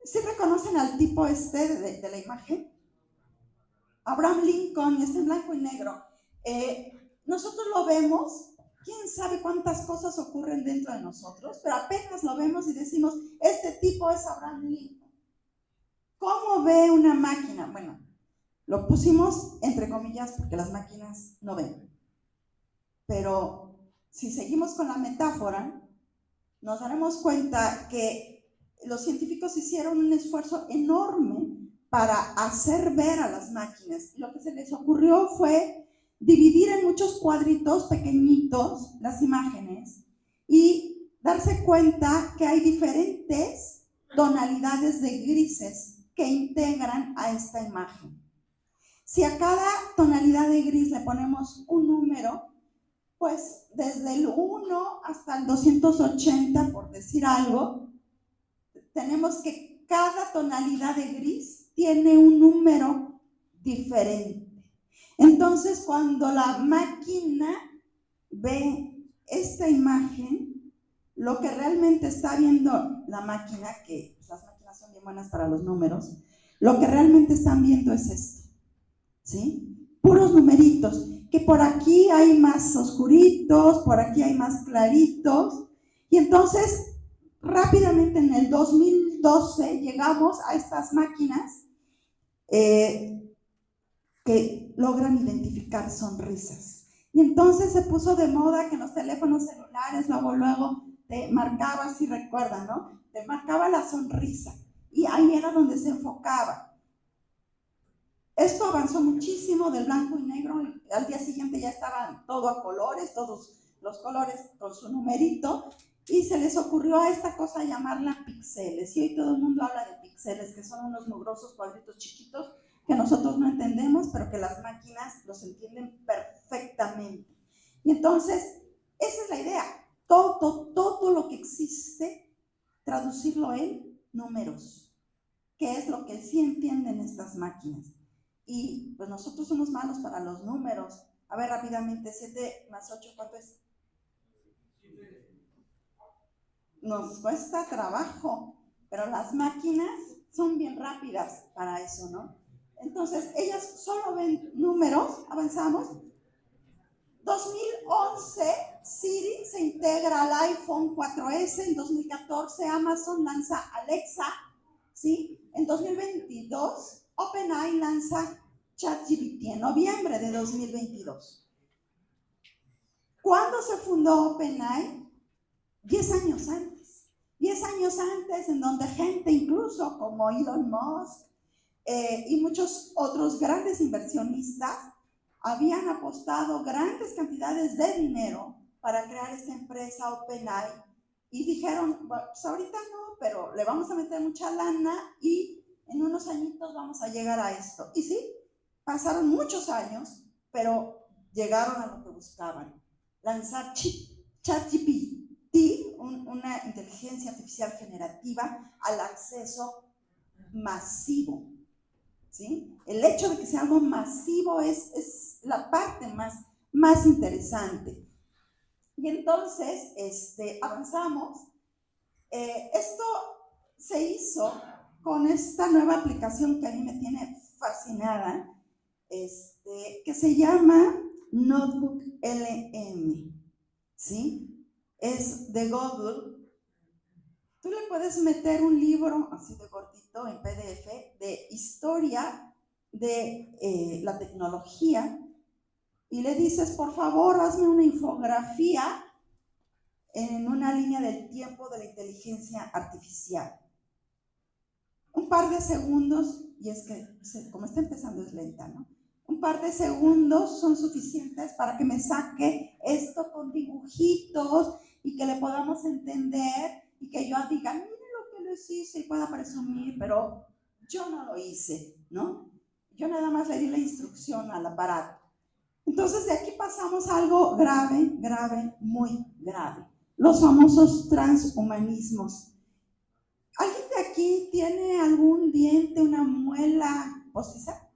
¿Sí reconocen al tipo de la imagen? Abraham Lincoln, y está en blanco y negro. Nosotros lo vemos, quién sabe cuántas cosas ocurren dentro de nosotros, pero apenas lo vemos y decimos, este tipo es Abraham Lincoln. ¿Cómo ve una máquina? Bueno, lo pusimos entre comillas porque las máquinas no ven. Pero si seguimos con la metáfora, nos daremos cuenta que los científicos hicieron un esfuerzo enorme para hacer ver a las máquinas. Lo que se les ocurrió fue dividir en muchos cuadritos pequeñitos las imágenes y darse cuenta que hay diferentes tonalidades de grises que integran a esta imagen. Si a cada tonalidad de gris le ponemos un número, pues desde el 1 hasta el 280, por decir algo, tenemos que cada tonalidad de gris tiene un número diferente. Entonces, cuando la máquina ve esta imagen, lo que realmente está viendo la máquina, que las máquinas son bien buenas para los números, lo que realmente están viendo es esto, ¿sí? Puros numeritos, que por aquí hay más oscuritos, por aquí hay más claritos, y entonces Rápidamente en el 2012 llegamos a estas máquinas que logran identificar sonrisas. Y entonces se puso de moda que en los teléfonos celulares luego te marcaba, si recuerdan, ¿no? Te marcaba la sonrisa y ahí era donde se enfocaba. Esto avanzó muchísimo del blanco y negro, al día siguiente ya estaban todo a colores, todos los colores con su numerito, y se les ocurrió a esta cosa llamarla píxeles, y hoy todo el mundo habla de píxeles, que son unos mugrosos cuadritos chiquitos que nosotros no entendemos, pero que las máquinas los entienden perfectamente. Y entonces, esa es la idea, todo lo que existe, traducirlo en números, que es lo que sí entienden estas máquinas. Y pues nosotros somos malos para los números. A ver, rápidamente, 7 más 8, ¿cuánto es? Nos cuesta trabajo, pero las máquinas son bien rápidas para eso, ¿no? Entonces, ellas solo ven números, avanzamos. 2011, Siri se integra al iPhone 4S, en 2014 Amazon lanza Alexa, ¿sí? En 2022, OpenAI lanza ChatGPT en noviembre de 2022. ¿Cuándo se fundó OpenAI? 10 años antes. 10 años antes, en donde gente incluso como Elon Musk y muchos otros grandes inversionistas habían apostado grandes cantidades de dinero para crear esta empresa OpenAI y dijeron, bueno, pues ahorita no, pero le vamos a meter mucha lana y en unos añitos vamos a llegar a esto. Y sí, pasaron muchos años, pero llegaron a lo que buscaban, lanzar ChatGPT, una inteligencia artificial generativa al acceso masivo. ¿Sí? El hecho de que sea algo masivo es la parte más interesante. Y entonces avanzamos. Esto se hizo con esta nueva aplicación que a mí me tiene fascinada, que se llama Notebook LM, ¿sí? Es de Google. Tú le puedes meter un libro así de cortito en PDF de historia de la tecnología y le dices, por favor, hazme una infografía en una línea del tiempo de la inteligencia artificial. Un par de segundos, y es que como está empezando es lenta, ¿no? Un par de segundos son suficientes para que me saque esto con dibujitos y que le podamos entender y que yo diga, mire lo que les hice y pueda presumir, pero yo no lo hice, ¿no? Yo nada más le di la instrucción al aparato. Entonces de aquí pasamos a algo grave, muy grave. Los famosos transhumanismos. ¿Alguien de aquí tiene algún diente, una muela postiza?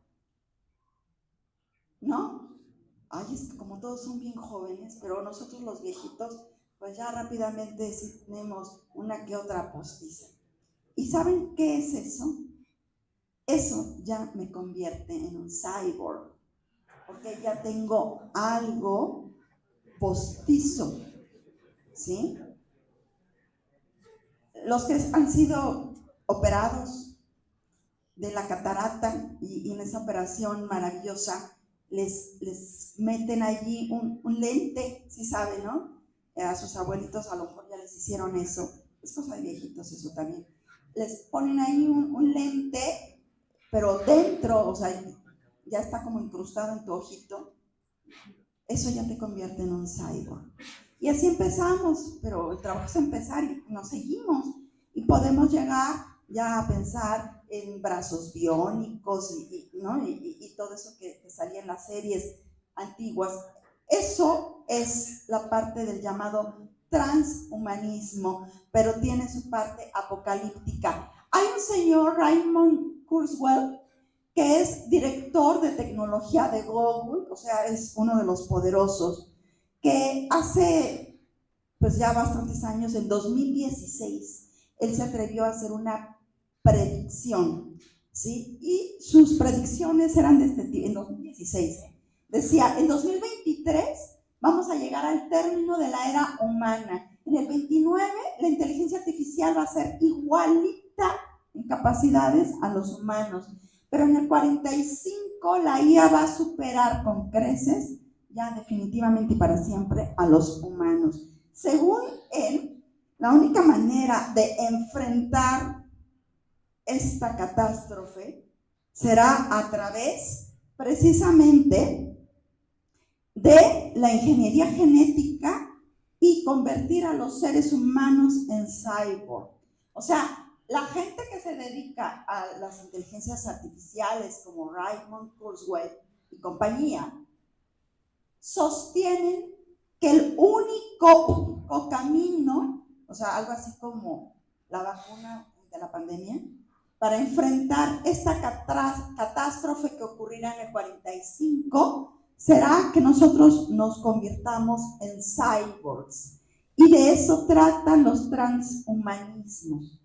¿No? Ay, es que como todos son bien jóvenes, pero nosotros los viejitos, pues ya rápidamente sí tenemos una que otra postiza. ¿Y saben qué es eso? Eso ya me convierte en un cyborg, porque ya tengo algo postizo, ¿sí? Los que han sido operados de la catarata y en esa operación maravillosa les meten allí un lente, ¿sí saben, no? A sus abuelitos a lo mejor ya les hicieron eso, es cosa de viejitos eso también. Les ponen ahí un lente, pero dentro, o sea, ya está como incrustado en tu ojito. Eso ya te convierte en un cyborg. Y así empezamos, pero el trabajo es empezar y nos seguimos. Y podemos llegar ya a pensar en brazos biónicos ¿no? y todo eso que salía en las series antiguas. Eso es la parte del llamado transhumanismo, pero tiene su parte apocalíptica. Hay un señor, Raymond Kurzweil, que es director de tecnología de Google, o sea, es uno de los poderosos, que hace pues ya bastantes años, en 2016, él se atrevió a hacer una predicción, ¿sí? Y sus predicciones eran de este tipo, en 2016. Decía, en 2023 vamos a llegar al término de la era humana. En el 29, la inteligencia artificial va a ser igualita en capacidades a los humanos. Pero en el 45, la IA va a superar con creces, ya definitivamente y para siempre, a los humanos. Según él, la única manera de enfrentar esta catástrofe será a través, precisamente, de la ingeniería genética y convertir a los seres humanos en cyborg. O sea, la gente que se dedica a las inteligencias artificiales como Raymond Kurzweil y compañía sostienen que el único camino, o sea, algo así como la vacuna de la pandemia, para enfrentar esta catástrofe que ocurrirá en el 45, será que nosotros nos convirtamos en cyborgs. Y de eso tratan los transhumanismos.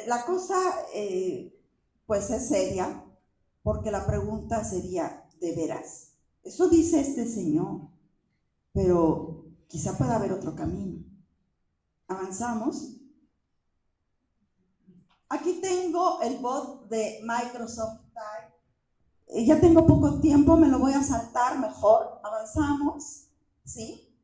La cosa, pues es seria, porque la pregunta sería, ¿de veras? Eso dice este señor, pero quizá pueda haber otro camino. ¿Avanzamos? Aquí tengo el bot de Microsoft Type. Ya tengo poco tiempo, me lo voy a saltar mejor. Avanzamos, ¿sí?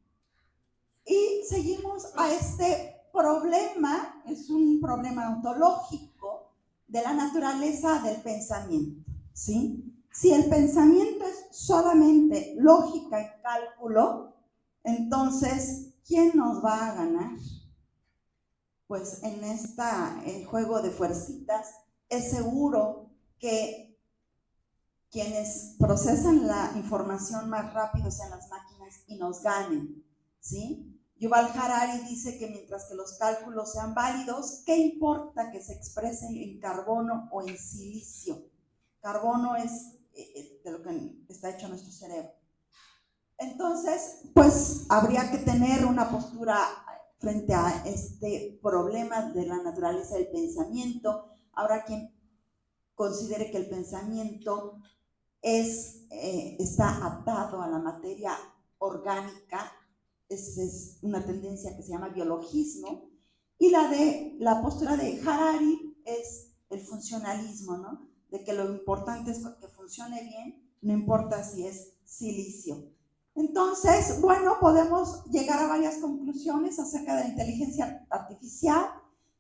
Y seguimos a este problema, es un problema ontológico de la naturaleza del pensamiento, ¿sí? Si el pensamiento es solamente lógica y cálculo, entonces, ¿quién nos va a ganar? Pues en este juego de fuercitas es seguro que quienes procesan la información más rápido sean las máquinas y nos ganen, ¿sí? Yuval Harari dice que mientras que los cálculos sean válidos, ¿qué importa que se expresen en carbono o en silicio? Carbono es de lo que está hecho nuestro cerebro. Entonces, pues habría que tener una postura frente a este problema de la naturaleza del pensamiento. Habrá quien considere que el pensamiento está atado a la materia orgánica. Es una tendencia que se llama biologismo, y la postura de Harari es el funcionalismo, ¿no? De que lo importante es que funcione bien, no importa si es silicio. Entonces, bueno, podemos llegar a varias conclusiones acerca de la inteligencia artificial.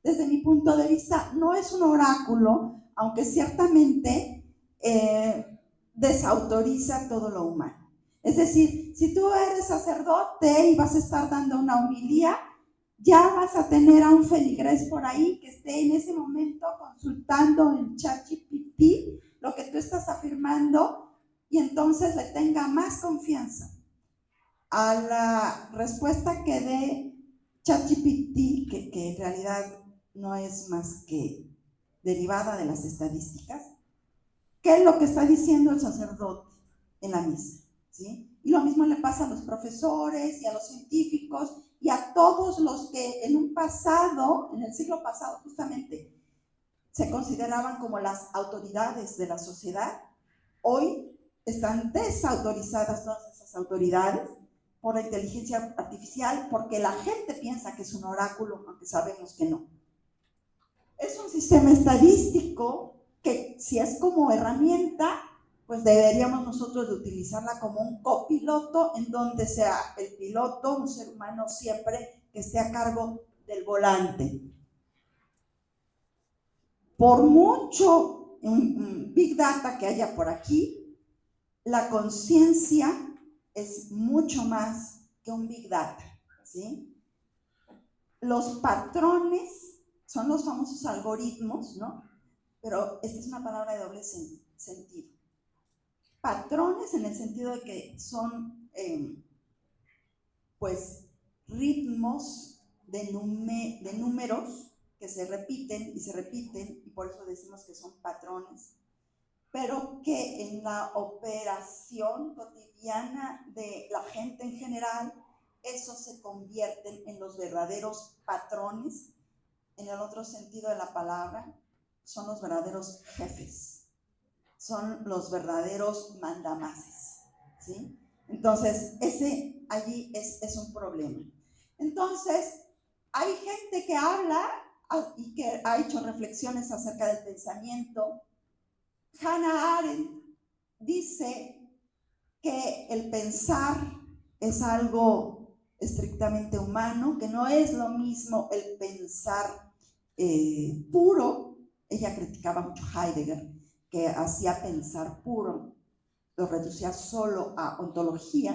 Desde mi punto de vista, no es un oráculo, aunque ciertamente desautoriza todo lo humano. Es decir, si tú eres sacerdote y vas a estar dando una homilía, ya vas a tener a un feligrés por ahí que esté en ese momento consultando en ChatGPT lo que tú estás afirmando, y entonces le tenga más confianza a la respuesta que dé ChatGPT, que en realidad no es más que derivada de las estadísticas, ¿qué es lo que está diciendo el sacerdote en la misa? ¿Sí? Y lo mismo le pasa a los profesores y a los científicos y a todos los que en un pasado, en el siglo pasado justamente, se consideraban como las autoridades de la sociedad. Hoy están desautorizadas todas esas autoridades por la inteligencia artificial, porque la gente piensa que es un oráculo, aunque sabemos que no. Es un sistema estadístico que, si es como herramienta, pues deberíamos nosotros de utilizarla como un copiloto, en donde sea el piloto, un ser humano siempre que esté a cargo del volante. Por mucho Big Data que haya por aquí, la conciencia es mucho más que un Big Data, ¿sí? Los patrones son los famosos algoritmos, ¿no? Pero esta es una palabra de doble sentido. Patrones en el sentido de que son, pues, ritmos de números que se repiten, y por eso decimos que son patrones, pero que en la operación cotidiana de la gente en general, esos se convierten en los verdaderos patrones. En el otro sentido de la palabra, son los verdaderos jefes, son los verdaderos mandamases, ¿sí? Entonces, ese allí es un problema. Entonces, hay gente que habla y que ha hecho reflexiones acerca del pensamiento. Hannah Arendt dice que el pensar es algo estrictamente humano, que no es lo mismo el pensar puro. Ella criticaba mucho a Heidegger, que hacía pensar puro, lo reducía solo a ontología,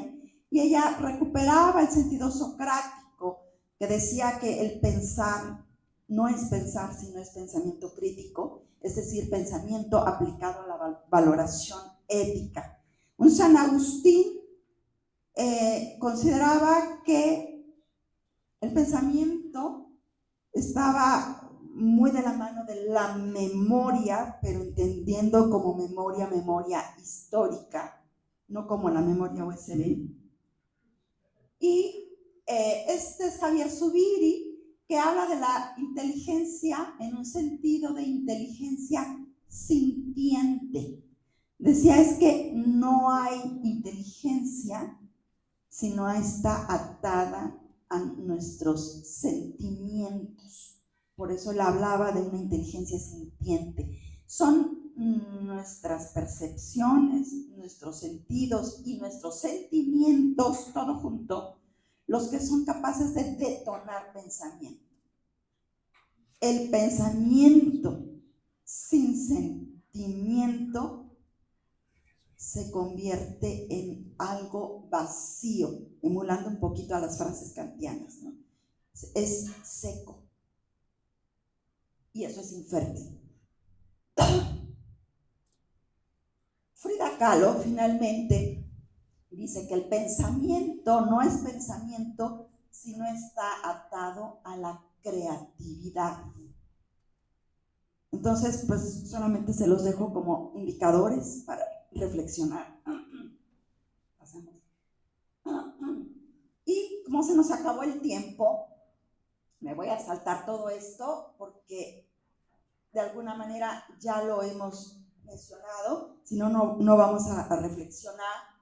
y ella recuperaba el sentido socrático, que decía que el pensar no es pensar, sino es pensamiento crítico, es decir, pensamiento aplicado a la valoración ética. Un San Agustín consideraba que el pensamiento estaba muy de la mano de la memoria, pero entendiendo como memoria histórica, no como la memoria USB. Y este es Javier Zubiri, que habla de la inteligencia en un sentido de inteligencia sintiente. Decía, es que no hay inteligencia si no está atada a nuestros sentimientos. Por eso él hablaba de una inteligencia sintiente. Son nuestras percepciones, nuestros sentidos y nuestros sentimientos, todo junto, los que son capaces de detonar pensamiento. El pensamiento sin sentimiento se convierte en algo vacío, emulando un poquito a las frases kantianas, ¿no? Es seco. Y eso es infértil. Frida Kahlo finalmente dice que el pensamiento no es pensamiento si no está atado a la creatividad. Entonces, pues solamente se los dejo como indicadores para reflexionar. Pasamos. Y como se nos acabó el tiempo, me voy a saltar todo esto porque de alguna manera ya lo hemos mencionado, si no, no vamos a reflexionar.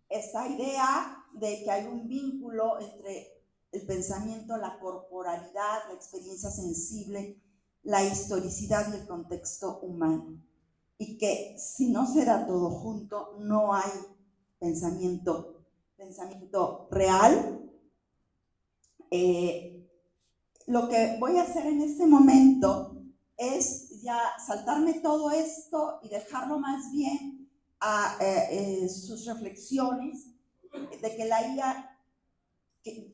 Esta idea de que hay un vínculo entre el pensamiento, la corporalidad, la experiencia sensible, la historicidad y el contexto humano. Y que si no se da todo junto, no hay pensamiento real. Lo que voy a hacer en este momento es ya saltarme todo esto y dejarlo más bien a sus reflexiones de que la IA,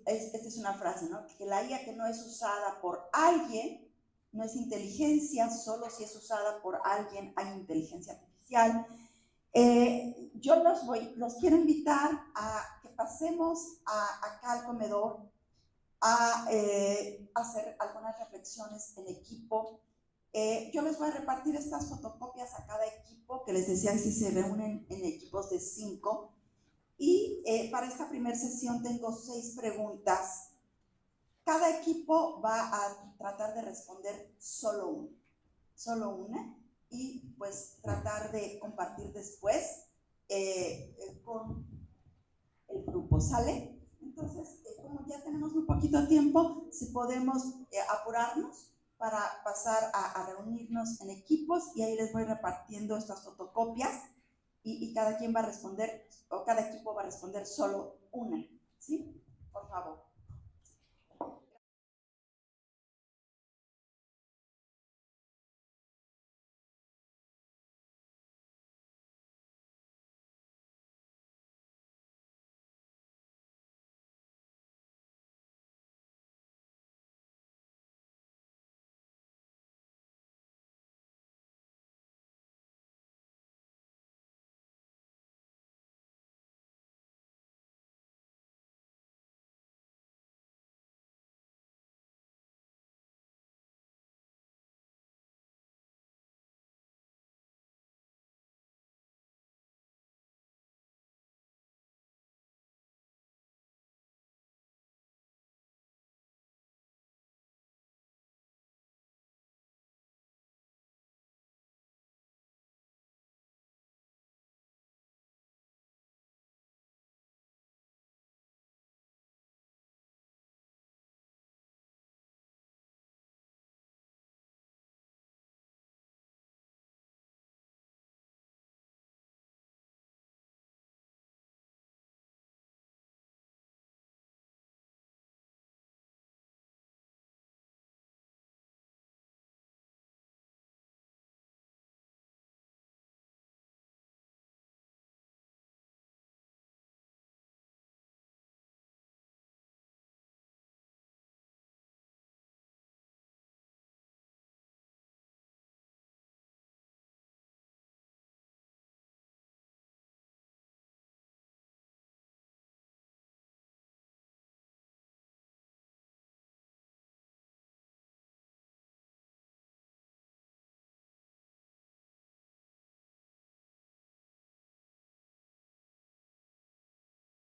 esta es una frase, ¿no? Que la IA que no es usada por alguien no es inteligencia, solo si es usada por alguien hay inteligencia artificial. Yo los quiero invitar a que pasemos acá al comedor a hacer algunas reflexiones en equipo. Yo les voy a repartir estas fotocopias a cada equipo, que les decía si se reúnen en equipos de 5. Y para esta primera sesión tengo 6 preguntas. Cada equipo va a tratar de responder solo una, y pues tratar de compartir después con el grupo, ¿sale? Entonces, como ya tenemos un poquito de tiempo, si podemos apurarnos para pasar a reunirnos en equipos, y ahí les voy repartiendo estas fotocopias y cada quien va a responder, o cada equipo va a responder solo una.